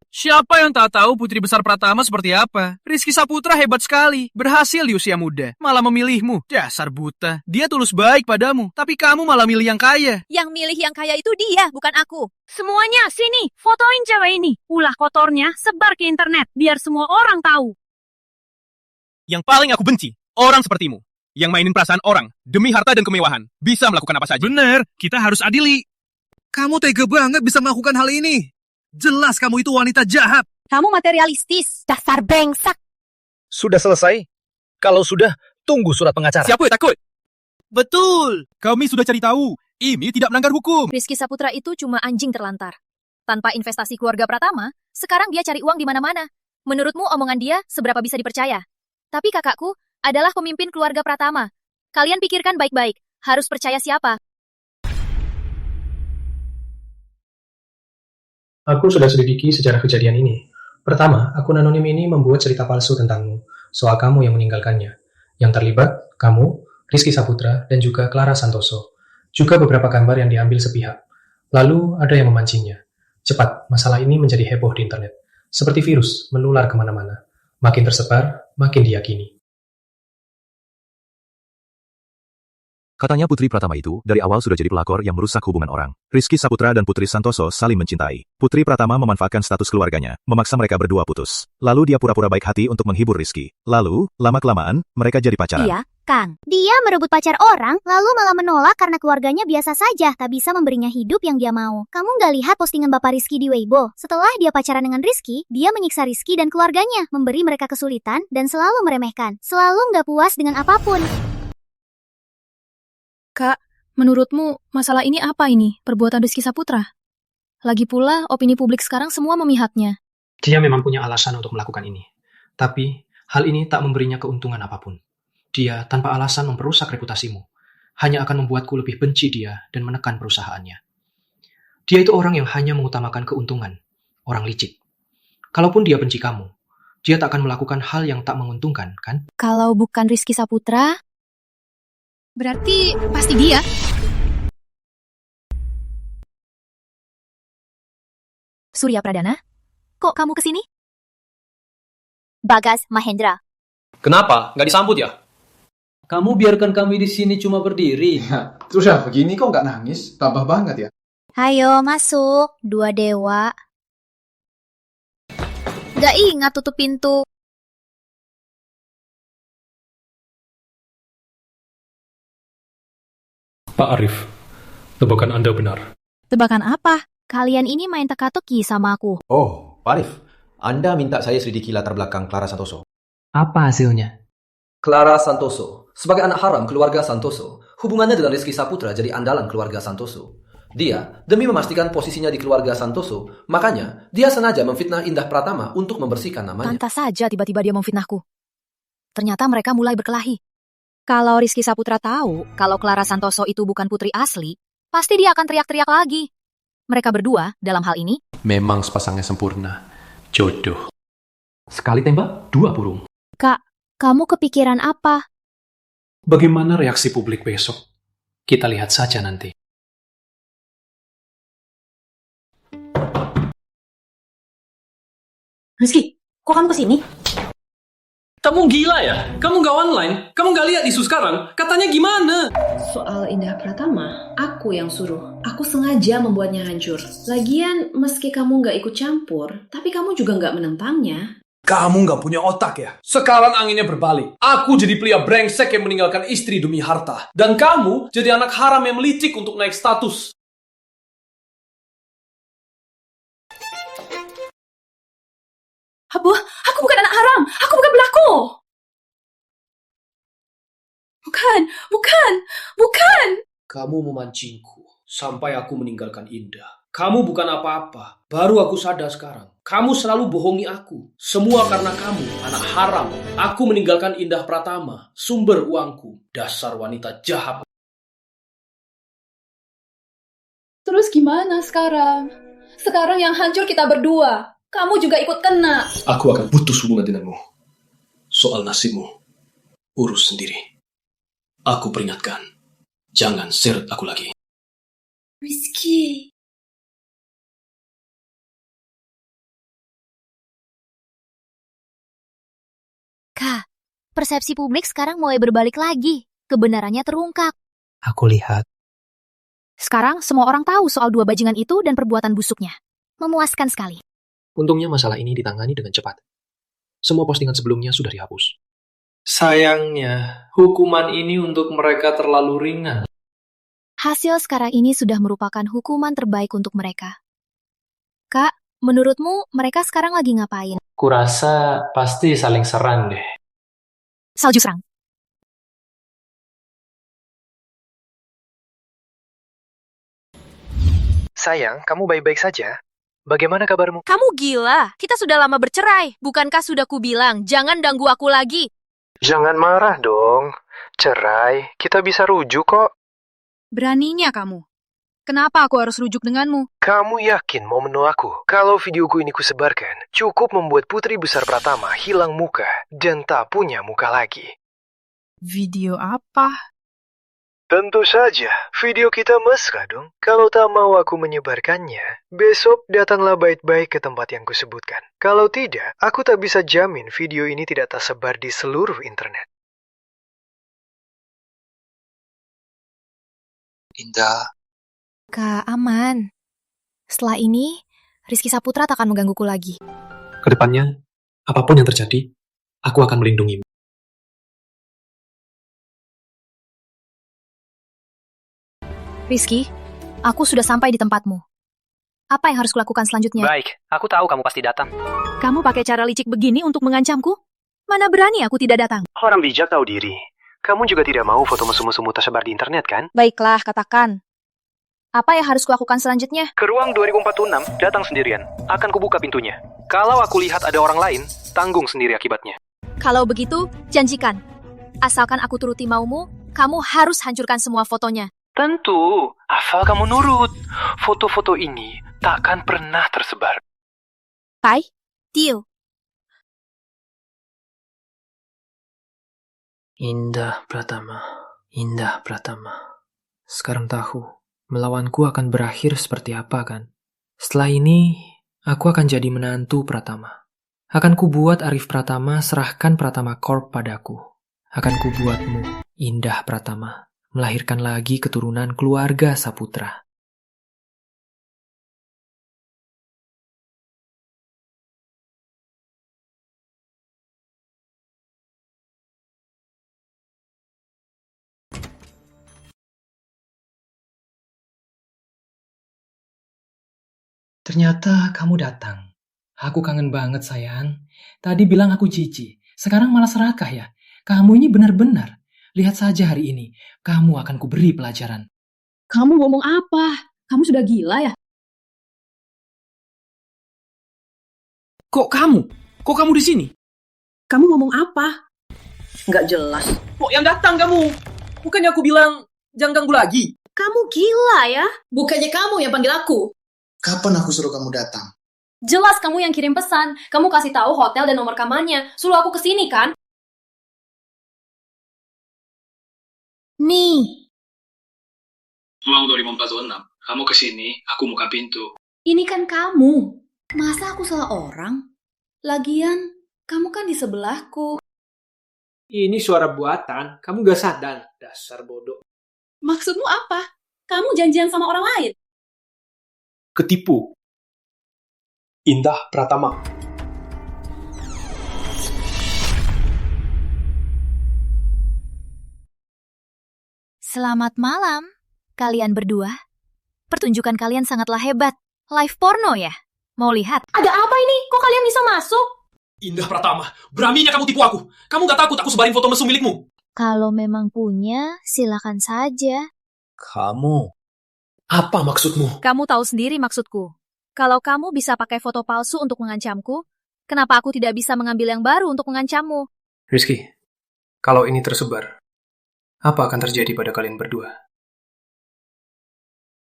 Siapa yang tak tahu Putri Besar Pratama seperti apa? Rizky Saputra hebat sekali, berhasil di usia muda, malah memilihmu. Dasar buta, dia tulus baik padamu, tapi kamu malah milih yang kaya. Yang milih yang kaya itu dia, bukan aku. Semuanya, sini, fotoin cewek ini. Ulah kotornya sebar ke internet, biar semua orang tahu. Yang paling aku benci, orang sepertimu. Yang mainin perasaan orang, demi harta dan kemewahan. Bisa melakukan apa saja. Bener, kita harus adili. Kamu tega banget bisa melakukan hal ini. Jelas kamu itu wanita jahat. Kamu materialistis, dasar bengsak. Sudah selesai? Kalau sudah, tunggu surat pengacara. Siapa yang takut? Betul. Kami sudah cari tahu. Ini tidak melanggar hukum. Rizky Saputra itu cuma anjing terlantar. Tanpa investasi keluarga Pratama, sekarang dia cari uang di mana-mana. Menurutmu omongan dia seberapa bisa dipercaya? Tapi kakakku adalah pemimpin keluarga Pratama. Kalian pikirkan baik-baik, harus percaya siapa? Aku sudah selidiki sejarah kejadian ini. Pertama, akun anonim ini membuat cerita palsu tentangmu, soal kamu yang meninggalkannya. Yang terlibat, kamu, Rizky Saputra, dan juga Clara Santoso. Juga beberapa gambar yang diambil sepihak. Lalu ada yang memancingnya. Cepat, masalah ini menjadi heboh di internet. Seperti virus, menular kemana-mana. Makin tersebar, makin diyakini. Katanya Putri Pratama itu dari awal sudah jadi pelakor yang merusak hubungan orang. Rizky Saputra dan Putri Santoso saling mencintai. Putri Pratama memanfaatkan status keluarganya, memaksa mereka berdua putus. Lalu dia pura-pura baik hati untuk menghibur Rizky. Lalu, lama-kelamaan, mereka jadi pacaran. Iya, Kang. Dia merebut pacar orang, lalu malah menolak karena keluarganya biasa saja, tak bisa memberinya hidup yang dia mau. Kamu nggak lihat postingan Bapak Rizky di Weibo? Setelah dia pacaran dengan Rizky, dia menyiksa Rizky dan keluarganya, memberi mereka kesulitan, dan selalu meremehkan. Selalu nggak puas dengan apapun. Kak, menurutmu masalah ini apa ini? Perbuatan Rizky Saputra? Lagi pula, opini publik sekarang semua memihaknya. Dia memang punya alasan untuk melakukan ini. Tapi, hal ini tak memberinya keuntungan apapun. Dia tanpa alasan memperusak reputasimu. Hanya akan membuatku lebih benci dia dan menekan perusahaannya. Dia itu orang yang hanya mengutamakan keuntungan. Orang licik. Kalaupun dia benci kamu, dia tak akan melakukan hal yang tak menguntungkan, kan? Kalau bukan Rizky Saputra, berarti pasti dia. Surya Pradana, kok kamu kesini? Bagas Mahendra. Kenapa? Nggak disambut ya? Kamu biarkan kami di sini cuma berdiri. Terus ya begini kok nggak nangis? Tambah banget ya. Hayo masuk, dua dewa. Gak ingat tutup pintu. Pak Arif, tebakan Anda benar. Tebakan apa? Kalian ini main teka-teki sama aku. Oh, Pak Arif. Anda minta saya selidiki latar belakang Clara Santoso. Apa hasilnya? Clara Santoso, sebagai anak haram keluarga Santoso, hubungannya dengan Rizky Saputra jadi andalan keluarga Santoso. Dia, demi memastikan posisinya di keluarga Santoso, makanya dia sengaja memfitnah Indah Pratama untuk membersihkan namanya. Pantas saja tiba-tiba dia memfitnahku. Ternyata mereka mulai berkelahi. Kalau Rizky Saputra tahu kalau Clara Santoso itu bukan putri asli, pasti dia akan teriak-teriak lagi. Mereka berdua, dalam hal ini, Memang sepasangnya sempurna. Jodoh. Sekali tembak, dua burung. Kak, kamu kepikiran apa? Bagaimana reaksi publik besok? Kita lihat saja nanti. Rizky, kok kamu kesini? Kamu gila ya? Kamu nggak online? Kamu nggak lihat isu sekarang? Katanya gimana? Soal Indah Pratama, aku yang suruh. Aku sengaja membuatnya hancur. Lagian, meski kamu nggak ikut campur, tapi kamu juga nggak menentangnya. Kamu nggak punya otak ya? Sekarang anginnya berbalik. Aku jadi pria brengsek yang meninggalkan istri demi harta. Dan kamu jadi anak haram yang melicik untuk naik status. Abu, aku bukan anak haram. Aku bukan pelaku. Bukan. Kamu memancingku sampai aku meninggalkan Indah. Kamu bukan apa-apa. Baru aku sadar sekarang. Kamu selalu bohongi aku. Semua karena kamu, anak haram. Aku meninggalkan Indah Pratama, sumber uangku. Dasar wanita jahat. Terus gimana sekarang? Sekarang yang hancur kita berdua. Kamu juga ikut kena. Aku akan putus hubungan denganmu. Soal nasibmu, urus sendiri. Aku peringatkan, jangan seret aku lagi. Rizky. Kak, persepsi publik sekarang mulai berbalik lagi. Kebenarannya terungkap. Aku lihat. sekarang semua orang tahu soal dua bajingan itu dan perbuatan busuknya. Memuaskan sekali. Untungnya masalah ini ditangani dengan cepat. Semua postingan sebelumnya sudah dihapus. Sayangnya, hukuman ini untuk mereka terlalu ringan. Hasil sekarang ini sudah merupakan hukuman terbaik untuk mereka. Kak, menurutmu mereka sekarang lagi ngapain? Kurasa pasti saling serang deh. Salju serang. Sayang, kamu baik-baik saja? Bagaimana kabarmu? Kamu gila, kita sudah lama bercerai. Bukankah sudah kubilang, jangan ganggu aku lagi. Jangan marah dong. Cerai, kita bisa rujuk kok. Beraninya kamu. Kenapa aku harus rujuk denganmu? Kamu yakin mau menu aku? Kalau videoku ini kusebarkan, cukup membuat Putri Besar Pratama hilang muka dan tak punya muka lagi. Video apa? Tentu saja, video kita mesra dong. Kalau tak mau aku menyebarkannya, besok datanglah baik-baik ke tempat yang kusebutkan. Kalau tidak, aku tak bisa jamin video ini tidak tersebar di seluruh internet. Indah. Kak, aman. Setelah ini, Rizky Saputra tak akan menggangguku lagi. Kedepannya, apapun yang terjadi, aku akan melindungimu. Rizky, aku sudah sampai di tempatmu. Apa yang harus kulakukan selanjutnya? Baik, aku tahu kamu pasti datang. Kamu pakai cara licik begini untuk mengancamku? Mana berani aku tidak datang? Orang bijak tahu diri. Kamu juga tidak mau foto mesum-mesum tersebar di internet, kan? Baiklah, katakan. Apa yang harus kulakukan selanjutnya? Ke ruang 2046, datang sendirian. Akan kubuka pintunya. Kalau aku lihat ada orang lain, tanggung sendiri akibatnya. Kalau begitu, janjikan. Asalkan aku turuti maumu, kamu harus hancurkan semua fotonya. Tentu, asal kamu nurut. Foto-foto ini takkan pernah tersebar. Pai, Tio. Indah Pratama, Indah Pratama. Sekarang tahu, melawanku akan berakhir seperti apa kan? Setelah ini, aku akan jadi menantu Pratama. Akan kubuat Arif Pratama serahkan Pratama Corp padaku. Akan kubuatmu, Indah Pratama, melahirkan lagi keturunan keluarga Saputra. Ternyata kamu datang. Aku kangen banget, sayang. Tadi bilang aku cici, sekarang malah serakah ya. Kamu ini benar-benar. Lihat saja hari ini, kamu akan kuberi pelajaran. Kamu ngomong apa? Kamu sudah gila ya? Kok kamu di sini? Kamu ngomong apa? Nggak jelas. Kok yang datang kamu? Bukannya aku bilang jangan ganggu lagi. Kamu gila ya? Bukannya kamu yang panggil aku. Kapan aku suruh kamu datang? Jelas kamu yang kirim pesan. Kamu kasih tahu hotel dan nomor kamarnya. Suruh aku kesini kan? Nih. Ruang 2046. Kamu kesini, aku buka pintu. Ini kan kamu. Masa aku salah orang? Lagian, kamu kan di sebelahku. Ini suara buatan, kamu gak sadar. Dasar bodoh. Maksudmu apa? Kamu janjian sama orang lain? Ketipu. Indah Pratama. Selamat malam, kalian berdua. Pertunjukan kalian sangatlah hebat. Live porno ya? Mau lihat? Ada apa ini? Kok kalian bisa masuk? Indah Pratama, beraninya kamu tipu aku. Kamu gak takut aku sebarin foto mesum milikmu? Kalau memang punya, silakan saja. Kamu. Apa maksudmu? Kamu tahu sendiri maksudku. Kalau kamu bisa pakai foto palsu untuk mengancamku, kenapa aku tidak bisa mengambil yang baru untuk mengancammu? Rizky, kalau ini tersebar, apa akan terjadi pada kalian berdua?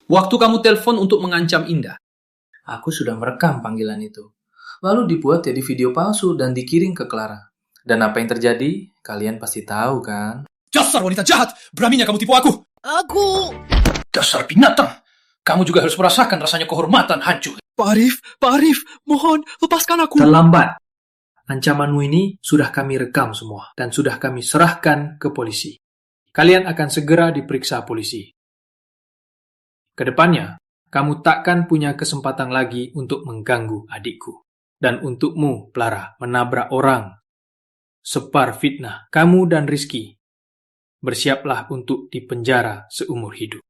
Waktu kamu telepon untuk mengancam Indah, aku sudah merekam panggilan itu. Lalu dibuat jadi video palsu dan dikirim ke Clara. Dan apa yang terjadi, kalian pasti tahu kan? Dasar wanita jahat! Beraninya kamu tipu aku! Dasar binatang! Kamu juga harus merasakan rasanya kehormatan hancur. Pak Arif, mohon, lepaskan aku. Terlambat. Ancamanmu ini sudah kami rekam semua dan sudah kami serahkan ke polisi. Kalian akan segera diperiksa polisi. Kedepannya, kamu takkan punya kesempatan lagi untuk mengganggu adikku. Dan untukmu, Clara, menabrak orang. Sebar fitnah, kamu dan Rizky. Bersiaplah untuk dipenjara seumur hidup.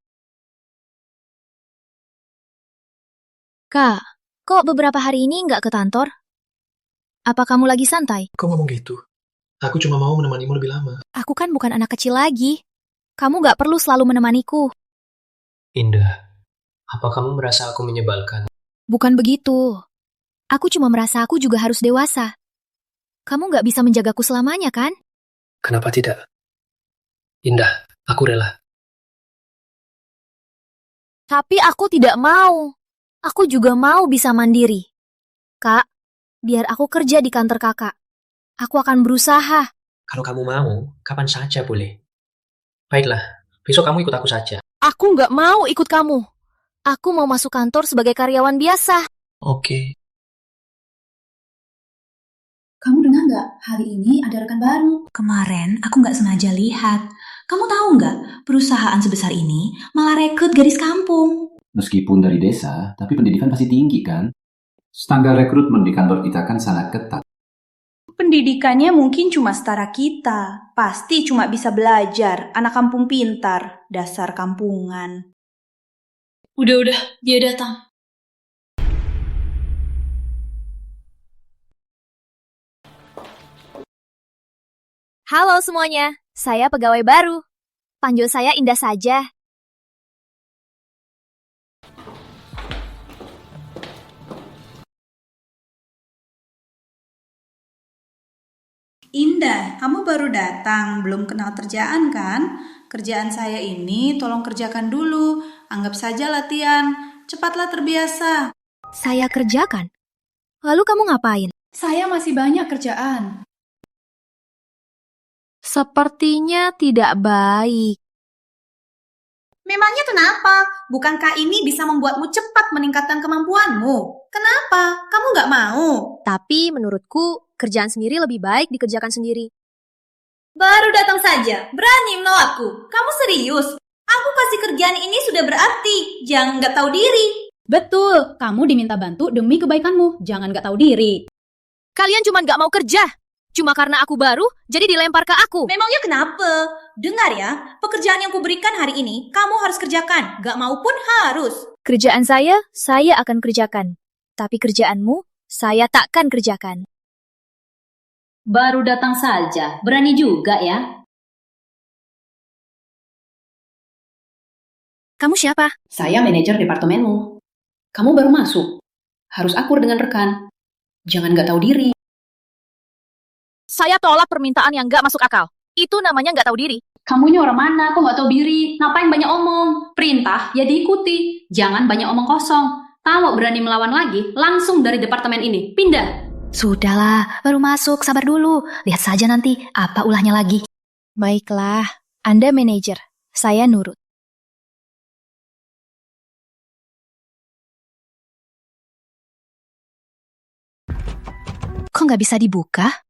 Kak, kok beberapa hari ini nggak ke kantor? Apa kamu lagi santai? Kok ngomong gitu? Aku cuma mau menemanimu lebih lama. Aku kan bukan anak kecil lagi. Kamu nggak perlu selalu menemaniku. Indah, apa kamu merasa aku menyebalkan? Bukan begitu. Aku cuma merasa aku juga harus dewasa. Kamu nggak bisa menjagaku selamanya, kan? Kenapa tidak? Indah, aku rela. Tapi aku tidak mau. Aku juga mau bisa mandiri. Kak, biar aku kerja di kantor kakak. Aku akan berusaha. Kalau kamu mau, kapan saja boleh. Baiklah, besok kamu ikut aku saja. Aku nggak mau ikut kamu. Aku mau masuk kantor sebagai karyawan biasa. Oke. Kamu dengar nggak? Hari ini ada rekan baru. Kemarin aku nggak sengaja lihat. Kamu tahu nggak, perusahaan sebesar ini malah rekrut gadis kampung. Meskipun dari desa, tapi pendidikan pasti tinggi kan? Standar rekrutmen di kantor kita kan sangat ketat. Pendidikannya mungkin cuma setara kita. Pasti cuma bisa belajar. Anak kampung pintar. Dasar kampungan. Udah, dia datang. Halo semuanya, saya pegawai baru. Panggil saya Indah saja. Indah, kamu baru datang, belum kenal kerjaan kan? Kerjaan saya ini tolong kerjakan dulu, anggap saja latihan. Cepatlah terbiasa. Saya kerjakan? Lalu kamu ngapain? Saya masih banyak kerjaan. Sepertinya tidak baik. Memangnya kenapa? Bukankah ini bisa membuatmu cepat meningkatkan kemampuanmu? Kenapa? Kamu nggak mau? Tapi menurutku, kerjaan sendiri lebih baik dikerjakan sendiri. Baru datang saja, berani menolakku. Kamu serius? Aku kasih kerjaan ini sudah berarti. Jangan nggak tahu diri. Betul, kamu diminta bantu demi kebaikanmu. Jangan nggak tahu diri. Kalian cuma nggak mau kerja. Cuma karena aku baru, jadi dilempar ke aku. Memangnya kenapa? Dengar ya, pekerjaan yang kuberikan hari ini, kamu harus kerjakan. Gak mau pun harus. Kerjaan saya akan kerjakan. Tapi kerjaanmu, saya takkan kerjakan. Baru datang saja, berani juga ya. Kamu siapa? Saya manajer departemenmu. Kamu baru masuk. Harus akur dengan rekan. Jangan nggak tahu diri. Saya tolak permintaan yang nggak masuk akal. Itu namanya nggak tahu diri. Kamu ini orang mana? Kok nggak tahu diri? Ngapain banyak omong? Perintah, ya diikuti. Jangan banyak omong kosong. Kalau berani melawan lagi, langsung dari departemen ini. Pindah. Sudahlah, baru masuk, sabar dulu. Lihat saja nanti apa ulahnya lagi. Baiklah, Anda manajer. Saya nurut. Kok nggak bisa dibuka?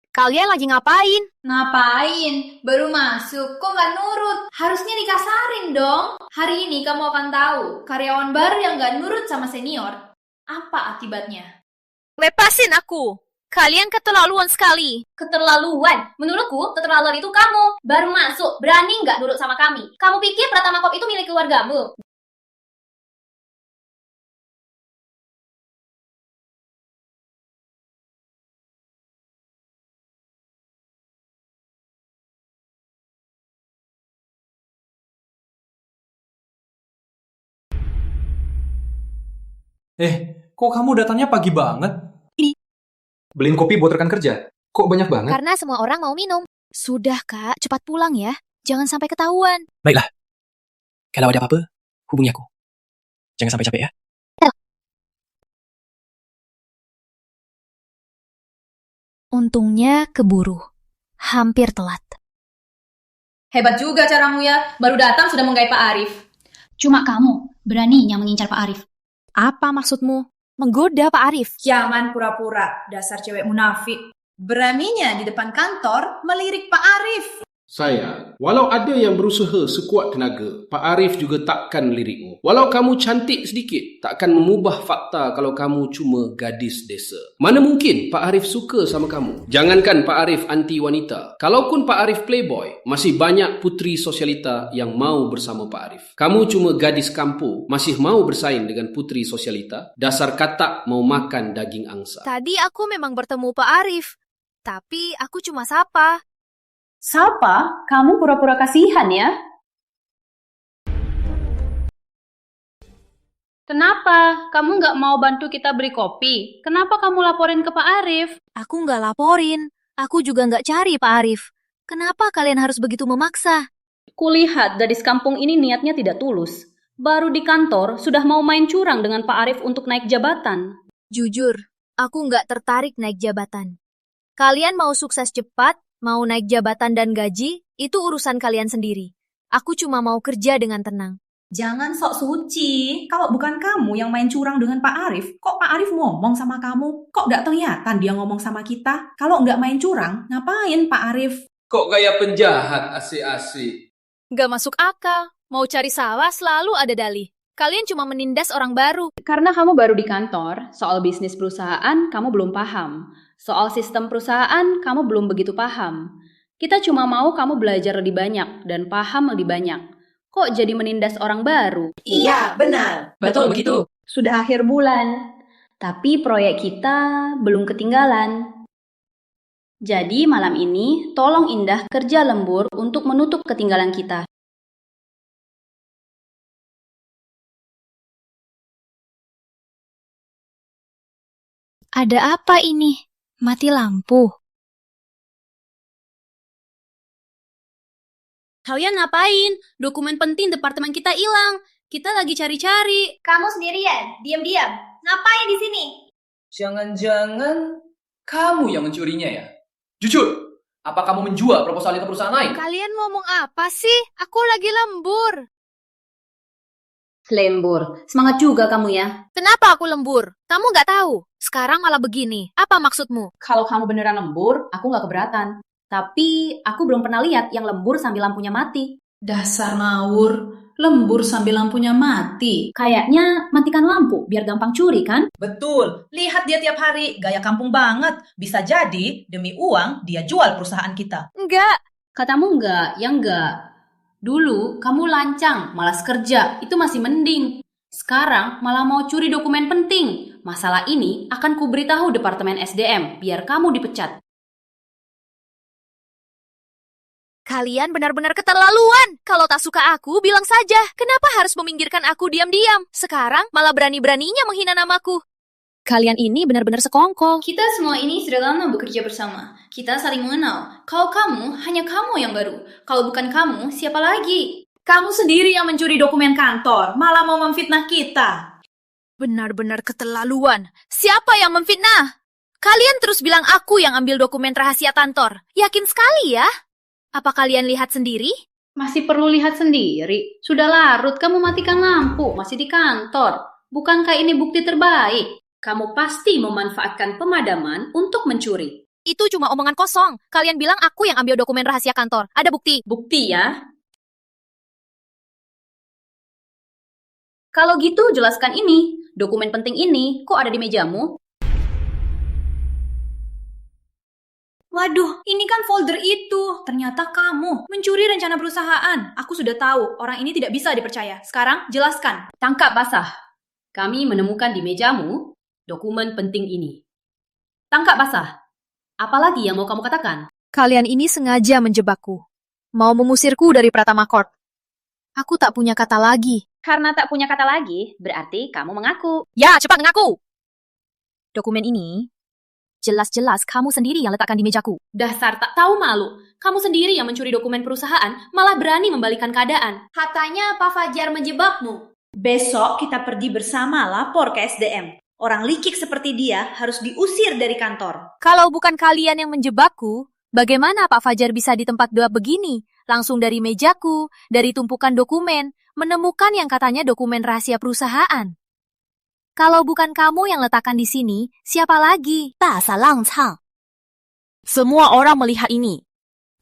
Kalian lagi ngapain? Ngapain? Baru masuk, kok nggak nurut? Harusnya dikasarin dong. Hari ini kamu akan tahu, karyawan baru yang nggak nurut sama senior. Apa akibatnya? Lepasin aku. Kalian keterlaluan sekali. Keterlaluan? Menurutku, keterlaluan itu kamu. Baru masuk, berani nggak nurut sama kami? Kamu pikir Pratama Corp itu milik keluargamu? Kok kamu datangnya pagi banget? Beliin kopi buat rekan kerja. Kok banyak banget? Karena semua orang mau minum. Sudah, Kak. Cepat pulang ya. Jangan sampai ketahuan. Baiklah. Kalau ada apa-apa, hubungi aku. Jangan sampai capek ya. Untungnya keburu. Hampir telat. Hebat juga caramu ya. Baru datang sudah menggait Pak Arif. Cuma kamu beraninya mengincar Pak Arif. Apa maksudmu? Menggoda Pak Arif? Jangan pura-pura, dasar cewek munafik. Beraninya di depan kantor melirik Pak Arif. Sayang, walau ada yang berusaha sekuat tenaga, Pak Arif juga takkan melirikmu. Walau kamu cantik sedikit, takkan mengubah fakta kalau kamu cuma gadis desa. Mana mungkin Pak Arif suka sama kamu? Jangankan Pak Arif anti wanita. Kalaupun Pak Arif playboy, masih banyak putri sosialita yang mau bersama Pak Arif. Kamu cuma gadis kampung, masih mau bersaing dengan putri sosialita? Dasar katak mau makan daging angsa. Tadi aku memang bertemu Pak Arif. Tapi aku cuma sapa. Sapa? Kamu pura-pura kasihan ya? Kenapa? Kamu nggak mau bantu kita beri kopi? Kenapa kamu laporin ke Pak Arif? Aku nggak laporin. Aku juga nggak cari Pak Arif. Kenapa kalian harus begitu memaksa? Kulihat gadis kampung ini niatnya tidak tulus. Baru di kantor sudah mau main curang dengan Pak Arif untuk naik jabatan. Jujur, aku nggak tertarik naik jabatan. Kalian mau sukses cepat, mau naik jabatan dan gaji, itu urusan kalian sendiri. Aku cuma mau kerja dengan tenang. Jangan sok suci. Kalau bukan kamu yang main curang dengan Pak Arif, kok Pak Arif ngomong sama kamu? Kok nggak kelihatan dia ngomong sama kita? Kalau nggak main curang, ngapain Pak Arif? Kok gaya penjahat asik-asik? Nggak masuk akal. Mau cari sawah selalu ada dalih. Kalian cuma menindas orang baru. Karena kamu baru di kantor, soal bisnis perusahaan kamu belum paham. Soal sistem perusahaan kamu belum begitu paham. Kita cuma mau kamu belajar lebih banyak dan paham lebih banyak. Kok jadi menindas orang baru? Iya, benar. Betul begitu. Sudah akhir bulan, tapi proyek kita belum ketinggalan. Jadi malam ini tolong Indah kerja lembur untuk menutup ketinggalan kita. Ada apa ini? Mati lampu. Kalian ngapain? Dokumen penting departemen kita hilang. Kita lagi cari-cari. Kamu sendirian, diam-diam. Ngapain di sini? Jangan-jangan kamu yang mencurinya ya? Jujur, apa kamu menjual proposal itu perusahaan lain? Kalian ngomong apa sih? Aku lagi lembur. Lembur. Semangat juga kamu ya. Kenapa aku lembur? Kamu nggak tahu. Sekarang malah begini. Apa maksudmu? Kalau kamu beneran lembur, aku nggak keberatan. Tapi aku belum pernah lihat yang lembur sambil lampunya mati. Dasar ngawur, lembur sambil lampunya mati. Kayaknya matikan lampu biar gampang curi kan? Betul, lihat dia tiap hari, gaya kampung banget. Bisa jadi demi uang dia jual perusahaan kita. Enggak. Katamu enggak, ya enggak. Dulu kamu lancang, malas kerja, itu masih mending. Sekarang malah mau curi dokumen penting. Masalah ini akan kuberitahu Departemen SDM biar kamu dipecat. Kalian benar-benar keterlaluan. Kalau tak suka aku, bilang saja. Kenapa harus meminggirkan aku diam-diam? Sekarang malah berani-beraninya menghina namaku. Kalian ini benar-benar sekongkol. Kita semua ini sudah lama bekerja bersama. Kita saling mengenal. Kalau kamu, hanya kamu yang baru. Kalau bukan kamu, siapa lagi? Kamu sendiri yang mencuri dokumen kantor, malah mau memfitnah kita. Benar-benar keterlaluan. Siapa yang memfitnah? Kalian terus bilang aku yang ambil dokumen rahasia kantor. Yakin sekali ya? Apa kalian lihat sendiri? Masih perlu lihat sendiri. Sudah larut kamu matikan lampu, masih di kantor. Bukankah ini bukti terbaik? Kamu pasti memanfaatkan pemadaman untuk mencuri. Itu cuma omongan kosong. Kalian bilang aku yang ambil dokumen rahasia kantor. Ada bukti. Bukti ya? Kalau gitu jelaskan ini. Dokumen penting ini kok ada di mejamu? Waduh, ini kan folder itu. Ternyata kamu mencuri rencana perusahaan. Aku sudah tahu, orang ini tidak bisa dipercaya. Sekarang, jelaskan. Tangkap basah. Kami menemukan di mejamu dokumen penting ini. Tangkap basah. Apalagi yang mau kamu katakan? Kalian ini sengaja menjebakku. Mau mengusirku dari Pratama Corp. Aku tak punya kata lagi. Karena tak punya kata lagi, berarti kamu mengaku. Ya, cepat mengaku! Dokumen ini jelas-jelas kamu sendiri yang letakkan di mejaku. Dasar tak tahu malu. Kamu sendiri yang mencuri dokumen perusahaan, malah berani membalikan keadaan. Katanya Pak Fajar menjebakmu. Besok kita pergi bersama lapor ke SDM. Orang licik seperti dia harus diusir dari kantor. Kalau bukan kalian yang menjebakku, bagaimana Pak Fajar bisa di tempat gelap begini? Langsung dari mejaku, dari tumpukan dokumen, menemukan yang katanya dokumen rahasia perusahaan. Kalau bukan kamu yang letakkan di sini, siapa lagi? Langcang. Semua orang melihat ini.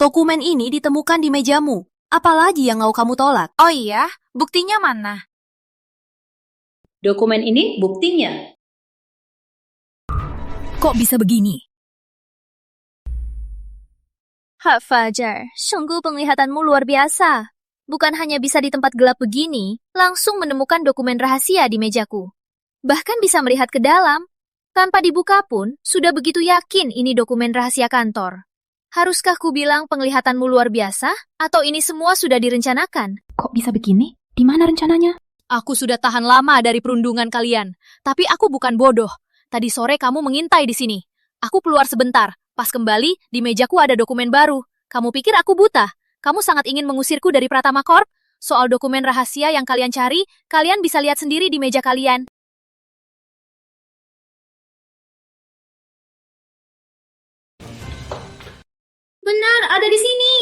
Dokumen ini ditemukan di mejamu. Apalagi yang mau kamu tolak? Oh iya? Buktinya mana? Dokumen ini buktinya. Kok bisa begini? Pak Fajar, sungguh penglihatanmu luar biasa. Bukan hanya bisa di tempat gelap begini, langsung menemukan dokumen rahasia di mejaku. Bahkan bisa melihat ke dalam. Tanpa dibuka pun, sudah begitu yakin ini dokumen rahasia kantor. Haruskah ku bilang penglihatanmu luar biasa? Atau ini semua sudah direncanakan? Kok bisa begini? Di mana rencananya? Aku sudah tahan lama dari perundungan kalian. Tapi aku bukan bodoh. Tadi sore kamu mengintai di sini. Aku keluar sebentar. Pas kembali, di mejaku ada dokumen baru. Kamu pikir aku buta? Kamu sangat ingin mengusirku dari Pratama Corp? Soal dokumen rahasia yang kalian cari, kalian bisa lihat sendiri di meja kalian. Benar, ada di sini.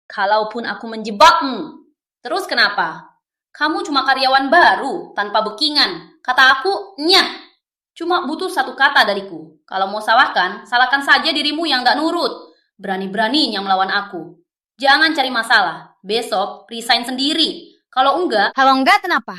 Kalaupun aku menjebakmu, terus kenapa? Kamu cuma karyawan baru, tanpa bookingan. Kata aku, nyah. Cuma butuh satu kata dariku. Kalau mau salahkan, salahkan saja dirimu yang gak nurut. Berani-beraninya melawan aku. Jangan cari masalah. Besok, resign sendiri. Kalau enggak... Kalau enggak, kenapa?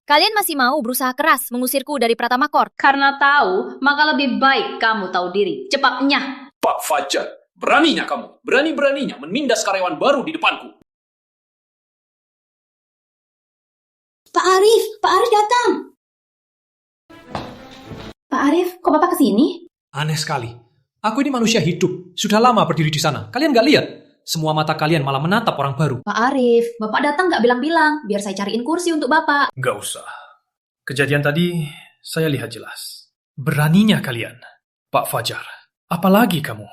Kalian masih mau berusaha keras mengusirku dari Pratama Corp? Karena tahu, maka lebih baik kamu tahu diri. Cepat nyah. Pak Fajar, beraninya kamu. Berani-beraninya menindas karyawan baru di depanku. Pak Arif datang. Pak Arif, kok Bapak kesini? Aneh sekali. Aku ini manusia hidup. Sudah lama berdiri di sana. Kalian gak lihat? Semua mata kalian malah menatap orang baru. Pak Arif, Bapak datang gak bilang-bilang. Biar saya cariin kursi untuk Bapak. Gak usah. Kejadian tadi saya lihat jelas. Beraninya kalian, Pak Fajar. Apalagi kamu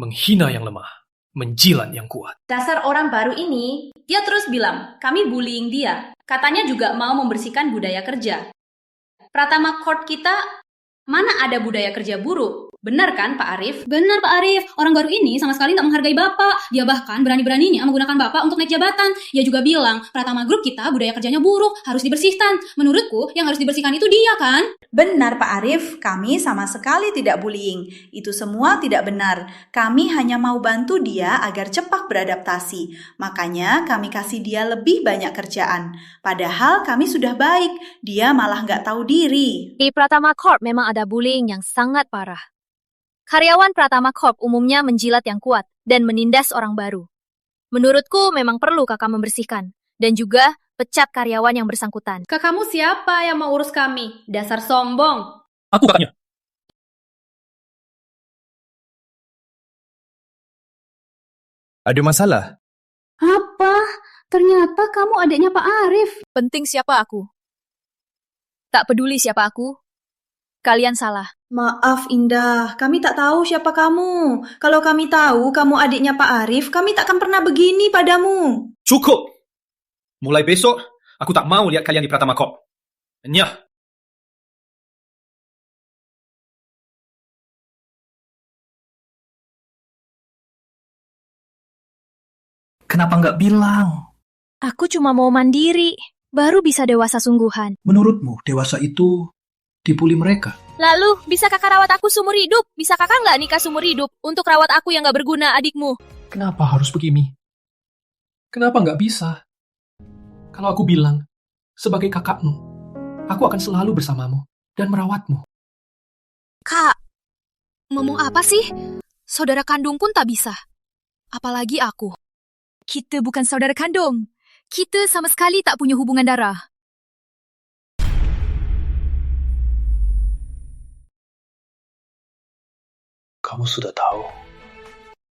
menghina yang lemah, menjilat yang kuat. Dasar orang baru ini, dia terus bilang, kami bullying dia. Katanya juga mau membersihkan budaya kerja. Pratama Court kita, mana ada budaya kerja buruk? Benar kan Pak Arif? Benar Pak Arif, orang baru ini sama sekali tak menghargai Bapak. Dia bahkan berani-beraninya menggunakan Bapak untuk naik jabatan. Dia juga bilang, Pratama Group kita budaya kerjanya buruk, harus dibersihkan. Menurutku, yang harus dibersihkan itu dia kan? Benar Pak Arif, kami sama sekali tidak bullying. Itu semua tidak benar. Kami hanya mau bantu dia agar cepat beradaptasi. Makanya kami kasih dia lebih banyak kerjaan. Padahal kami sudah baik, dia malah nggak tahu diri. Di Pratama Corp memang ada bullying yang sangat parah. Karyawan Pratama Corp umumnya menjilat yang kuat dan menindas orang baru. Menurutku memang perlu kakak membersihkan dan juga pecat karyawan yang bersangkutan. Kakakmu siapa yang mau urus kami? Dasar sombong. Aku kakaknya. Ada masalah? Apa? Ternyata kamu adiknya Pak Arif. Penting siapa aku? Tak peduli siapa aku. Kalian salah. Maaf Indah, kami tak tahu siapa kamu. Kalau kami tahu kamu adiknya Pak Arif, kami takkan pernah begini padamu. Cukup! Mulai besok, aku tak mau lihat kalian di Pratama Corp. Nyah! Kenapa nggak bilang? Aku cuma mau mandiri, baru bisa dewasa sungguhan. Menurutmu, dewasa itu dibully mereka? Lalu, bisa kakak rawat aku seumur hidup? Bisa kakak nggak nikah seumur hidup untuk rawat aku yang nggak berguna adikmu? Kenapa harus begini? Kenapa nggak bisa? Kalau aku bilang, sebagai kakakmu, aku akan selalu bersamamu dan merawatmu. Kak, ngomong apa sih? Saudara kandung pun tak bisa. Apalagi aku. Kita bukan saudara kandung. Kita sama sekali tak punya hubungan darah. Kamu sudah tahu.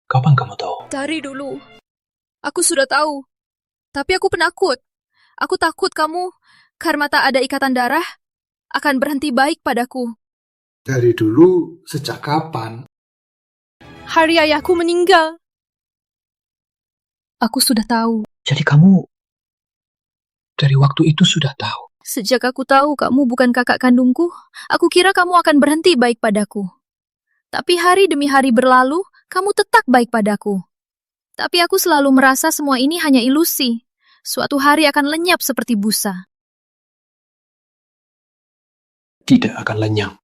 Kapan kamu tahu? Dari dulu. Aku sudah tahu. Tapi aku penakut. Aku takut kamu, karena tak ada ikatan darah, akan berhenti baik padaku. Dari dulu, sejak kapan? Hari ayahku meninggal. Aku sudah tahu. Jadi kamu dari waktu itu sudah tahu? Sejak aku tahu kamu bukan kakak kandungku, aku kira kamu akan berhenti baik padaku. Tapi hari demi hari berlalu, kamu tetap baik padaku. Tapi aku selalu merasa semua ini hanya ilusi. Suatu hari akan lenyap seperti busa. Tidak akan lenyap.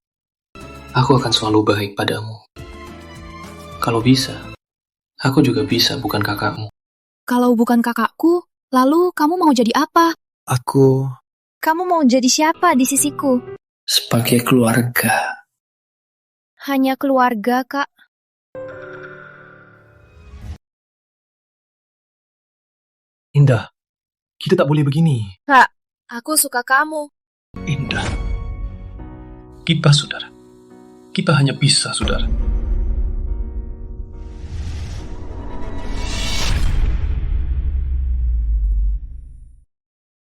Aku akan selalu baik padamu. Kalau bisa, aku juga bisa bukan kakakmu. Kalau bukan kakakku, lalu kamu mau jadi apa? Kamu mau jadi siapa di sisiku? Sebagai keluarga. Hanya keluarga, Kak. Indah, kita tak boleh begini. Kak, aku suka kamu. Indah. Kita saudara. Kita hanya bisa saudara.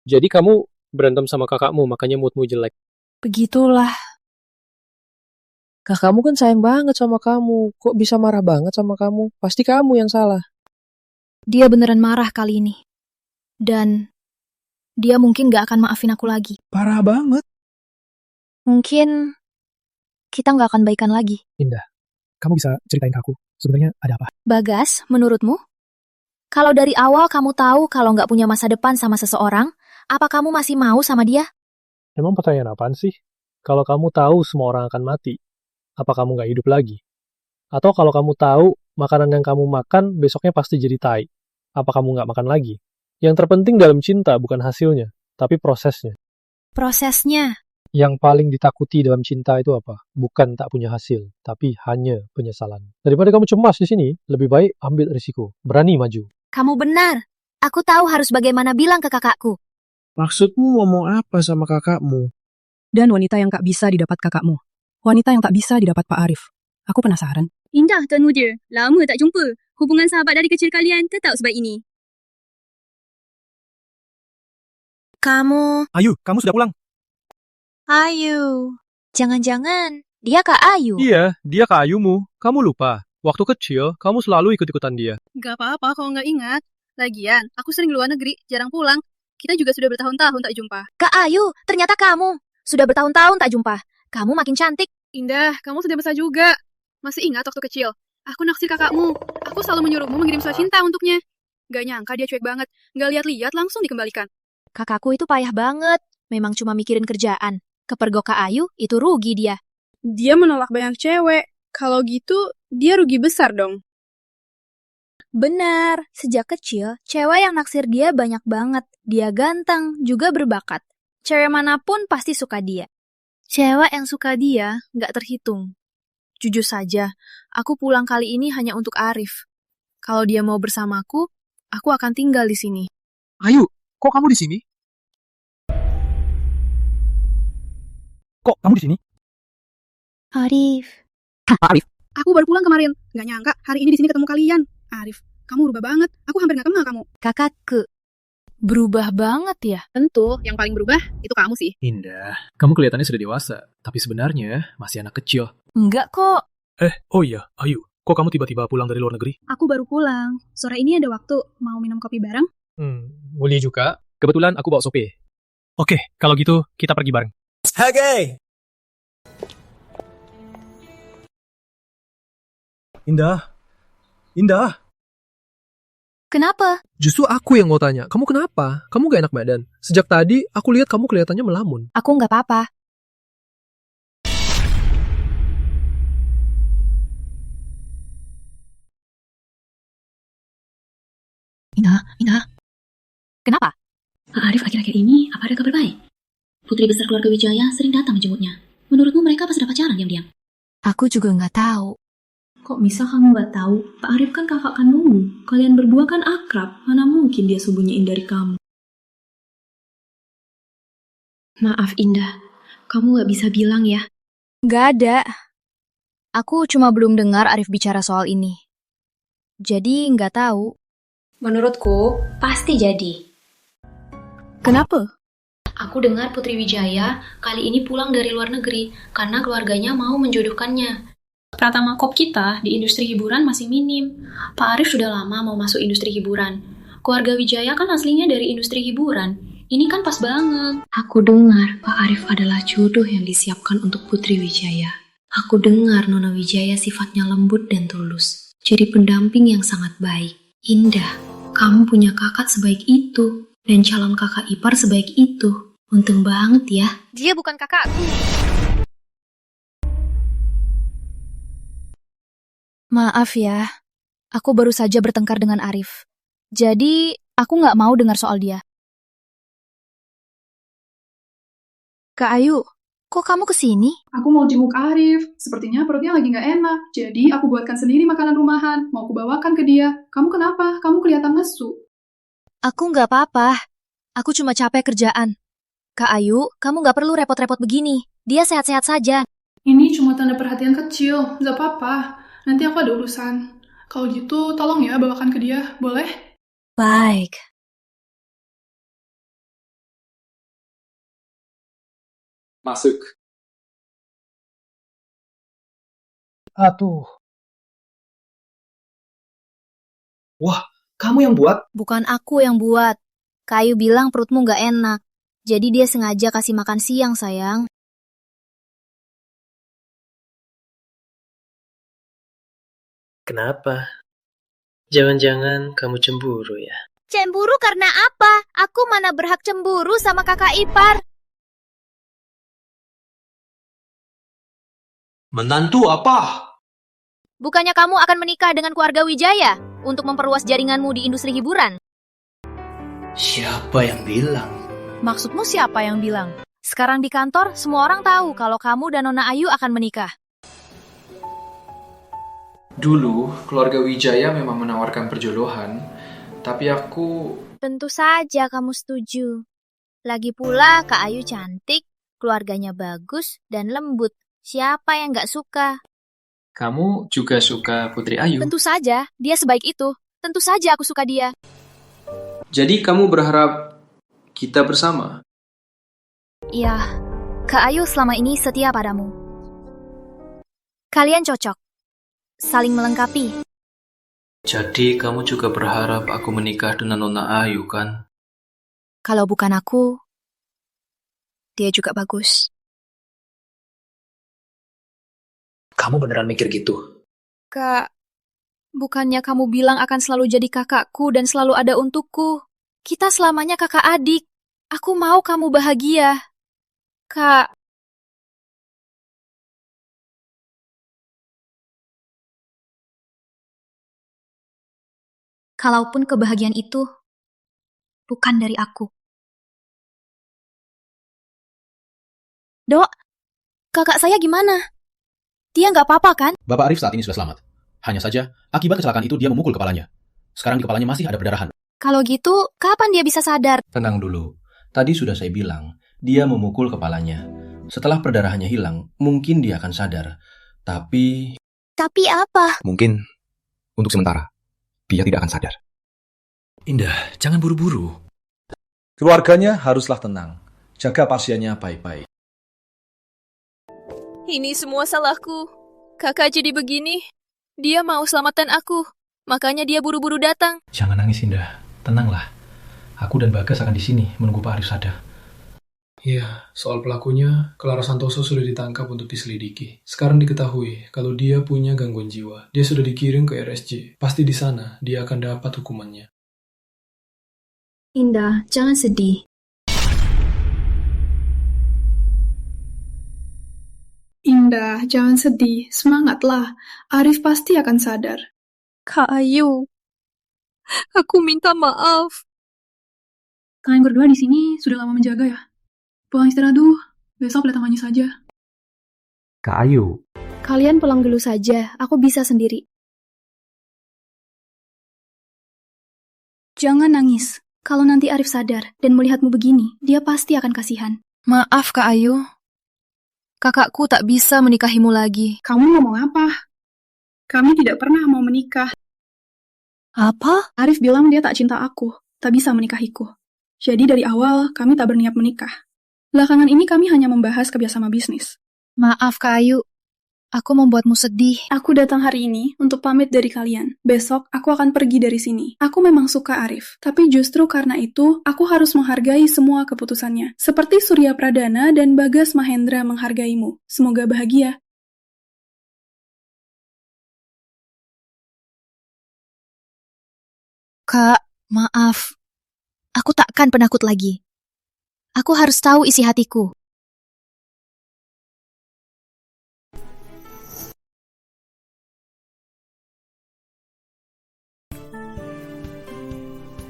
Jadi kamu berantem sama kakakmu, makanya moodmu jelek. Begitulah. Kakakmu kan sayang banget sama kamu. Kok bisa marah banget sama kamu? Pasti kamu yang salah. Dia beneran marah kali ini. Dan dia mungkin gak akan maafin aku lagi. Parah banget. Mungkin kita gak akan baikan lagi. Indah, kamu bisa ceritain ke aku. Sebenarnya ada apa? Bagas, menurutmu? Kalau dari awal kamu tahu kalau gak punya masa depan sama seseorang, apa kamu masih mau sama dia? Emang pertanyaan apaan sih? Kalau kamu tahu semua orang akan mati, apa kamu nggak hidup lagi? Atau kalau kamu tahu makanan yang kamu makan besoknya pasti jadi tai, apa kamu nggak makan lagi? Yang terpenting dalam cinta bukan hasilnya, tapi prosesnya. Prosesnya? Yang paling ditakuti dalam cinta itu apa? Bukan tak punya hasil, tapi hanya penyesalan. Daripada kamu cemas di sini, lebih baik ambil risiko, berani maju. Kamu benar. Aku tahu harus bagaimana bilang ke kakakku. Maksudmu ngomong apa sama kakakmu? Dan wanita yang tak bisa didapat kakakmu. Wanita yang tak bisa didapat Pak Arif. Aku penasaran. Indah temu dia. Lama tak jumpa. Hubungan sahabat dari kecil kalian tetap sebaik ini. Kamu... Ayu, kamu sudah pulang? Ayu. Jangan-jangan Dia Kak Ayu. Iya, dia Kak Ayumu. Kamu lupa. Waktu kecil, kamu selalu ikut-ikutan dia. Gak apa-apa kalau nggak ingat. Lagian, aku sering luar negeri, jarang pulang. Kita juga sudah bertahun-tahun tak jumpa. Kak Ayu, ternyata kamu. Sudah bertahun-tahun tak jumpa. Kamu makin cantik. Indah, kamu sudah besar juga. Masih ingat waktu kecil? Aku naksir kakakmu. Aku selalu menyuruhmu mengirim surat cinta untuknya. Gak nyangka dia cuek banget. Gak lihat-lihat langsung dikembalikan. Kakakku itu payah banget. Memang cuma mikirin kerjaan. Kepergok Kak Ayu, itu rugi dia. Dia menolak banyak cewek. Kalau gitu, dia rugi besar dong. Benar, sejak kecil, cewek yang naksir dia banyak banget. Dia ganteng, juga berbakat. Cewek manapun pasti suka dia. Cewek yang suka dia nggak terhitung. Jujur saja, aku pulang kali ini hanya untuk Arif. Kalau dia mau bersamaku, aku akan tinggal di sini. Ayu, kok kamu di sini? Kok kamu di sini? Arif. Arif. Aku baru pulang kemarin. Gak nyangka hari ini di sini ketemu kalian. Arif, kamu berubah banget. Aku hampir gak kenal kamu. Kakakku. Berubah banget ya? Tentu, yang paling berubah itu kamu sih. Indah, kamu kelihatannya sudah dewasa, tapi sebenarnya masih anak kecil. Enggak kok. Oh iya, Ayu. Kok kamu tiba-tiba pulang dari luar negeri? Aku baru pulang. Sore ini ada waktu. Mau minum kopi bareng? Boleh juga. Kebetulan aku bawa sope. Oke, kalau gitu kita pergi bareng. Oke. Indah. Kenapa? Justru aku yang mau tanya, kamu kenapa? Kamu gak enak badan. Sejak tadi, aku lihat kamu kelihatannya melamun. Aku nggak apa-apa. Indah. Kenapa? Pak Arif akhir-akhir ini apa ada kabar baik? Putri besar keluarga Wijaya sering datang menjemputnya. Menurutmu mereka pasti pacaran diam-diam? Aku juga nggak tahu. Kok bisa kamu nggak tahu? Pak Arif kan kakak kandungmu. Kalian berdua kan akrab. Mana mungkin dia sembunyiin dari kamu? Maaf Indah, kamu nggak bisa bilang ya? Nggak ada. Aku cuma belum dengar Arif bicara soal ini. Jadi nggak tahu. Menurutku, pasti jadi. Kenapa? Aku dengar Putri Wijaya kali ini pulang dari luar negeri karena keluarganya mau menjodohkannya. Pratama Kop kita di industri hiburan masih minim. Pak Arif sudah lama mau masuk industri hiburan. Keluarga Wijaya kan aslinya dari industri hiburan. Ini kan pas banget. Aku dengar Pak Arif adalah jodoh yang disiapkan untuk Putri Wijaya. Aku dengar Nona Wijaya sifatnya lembut dan tulus. Jadi pendamping yang sangat baik. Indah, kamu punya kakak sebaik itu. Dan calon kakak ipar sebaik itu. Untung banget ya. Dia bukan kakakku. Maaf ya, aku baru saja bertengkar dengan Arif. Jadi, aku nggak mau dengar soal dia. Kak Ayu, kok kamu kesini? Aku mau jenguk Arif. Sepertinya perutnya lagi nggak enak. Jadi, aku buatkan sendiri makanan rumahan. Mau kubawakan ke dia. Kamu kenapa? Kamu kelihatan lesu. Aku nggak apa-apa. Aku cuma capek kerjaan. Kak Ayu, kamu nggak perlu repot-repot begini. Dia sehat-sehat saja. Ini cuma tanda perhatian kecil. Nggak apa-apa. Nanti aku ada urusan. Kalau gitu, tolong ya bawakan ke dia. Boleh? Baik. Masuk. Aduh. Wah, kamu yang buat? Bukan aku yang buat. Kak Ayu bilang perutmu nggak enak. Jadi dia sengaja kasih makan siang, sayang. Kenapa? Jangan-jangan kamu cemburu ya? Cemburu karena apa? Aku mana berhak cemburu sama kakak ipar? Menantu apa? Bukannya kamu akan menikah dengan keluarga Wijaya untuk memperluas jaringanmu di industri hiburan? Siapa yang bilang? Maksudmu siapa yang bilang? Sekarang di kantor, semua orang tahu kalau kamu dan Nona Ayu akan menikah. Dulu, keluarga Wijaya memang menawarkan perjodohan, tapi aku... Tentu saja kamu setuju. Lagi pula Kak Ayu cantik, keluarganya bagus, dan lembut. Siapa yang gak suka? Kamu juga suka Putri Ayu? Tentu saja, dia sebaik itu. Tentu saja aku suka dia. Jadi kamu berharap kita bersama? Iya, Kak Ayu selama ini setia padamu. Kalian cocok. Saling melengkapi. Jadi kamu juga berharap aku menikah dengan Nona Ayu, kan? Kalau bukan aku, dia juga bagus. Kamu beneran mikir gitu? Kak, bukannya kamu bilang akan selalu jadi kakakku dan selalu ada untukku? Kita selamanya kakak adik. Aku mau kamu bahagia. Kak. Kalaupun kebahagiaan itu bukan dari aku. Dok, kakak saya gimana? Dia nggak apa-apa kan? Bapak Arif saat ini sudah selamat. Hanya saja, akibat kecelakaan itu dia memukul kepalanya. Sekarang di kepalanya masih ada perdarahan. Kalau gitu, kapan dia bisa sadar? Tenang dulu. Tadi sudah saya bilang, dia memukul kepalanya. Setelah perdarahannya hilang, mungkin dia akan sadar. Tapi apa? Mungkin untuk sementara dia tidak akan sadar. Indah, jangan buru-buru. Keluarganya haruslah tenang. Jaga pasiennya baik-baik. Ini semua salahku. Kakak jadi begini. Dia mau selamatkan aku. Makanya dia buru-buru datang. Jangan nangis, Indah. Tenanglah. Aku dan Bagas akan di sini menunggu Pak Arif sadar. Iya, soal pelakunya, Clara Santoso sudah ditangkap untuk diselidiki. Sekarang diketahui kalau dia punya gangguan jiwa. Dia sudah dikirim ke RSJ. Pasti di sana dia akan dapat hukumannya. Indah, jangan sedih. Indah, jangan sedih. Semangatlah. Arif pasti akan sadar. Kak Ayu, aku minta maaf. Kalian berdua di sini sudah lama menjaga ya? Pulang istirahat dulu. Besok lihat tangannya saja. Kak Ayu. Kalian pulang dulu saja. Aku bisa sendiri. Jangan nangis. Kalau nanti Arif sadar dan melihatmu begini, dia pasti akan kasihan. Maaf, Kak Ayu. Kakakku tak bisa menikahimu lagi. Kamu ngomong apa? Kami tidak pernah mau menikah. Apa? Arif bilang dia tak cinta aku, tak bisa menikahiku. Jadi dari awal kami tak berniat menikah. Belakangan ini kami hanya membahas kerjasama bisnis. Maaf, Kak Ayu. Aku membuatmu sedih. Aku datang hari ini untuk pamit dari kalian. Besok aku akan pergi dari sini. Aku memang suka Arif, tapi justru karena itu aku harus menghargai semua keputusannya. Seperti Surya Pradana dan Bagas Mahendra menghargaimu. Semoga bahagia. Kak, maaf. Aku takkan penakut lagi. Aku harus tahu isi hatiku.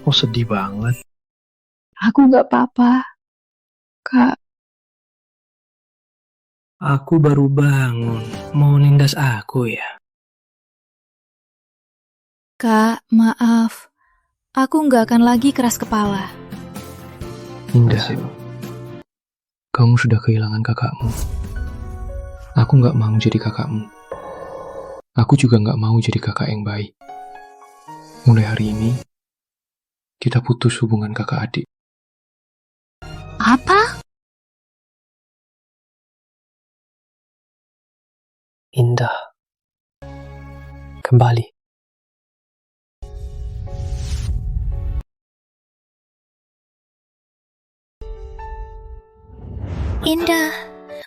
Oh, sedih banget. Aku nggak apa-apa, Kak. Aku baru bangun. Mau nindas aku ya? Kak, maaf. Aku nggak akan lagi keras kepala. Indah, kamu sudah kehilangan kakakmu. Aku nggak mau jadi kakakmu. Aku juga nggak mau jadi kakak yang baik. Mulai hari ini, kita putus hubungan kakak adik. Apa? Indah, kembali. Indah,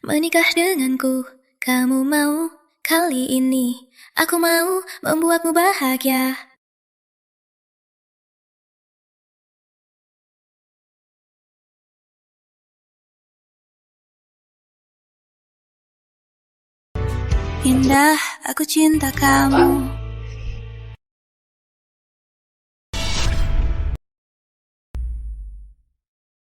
menikah denganku. Kamu mau kali ini? Aku mau membuatmu bahagia. Indah, aku cinta kamu.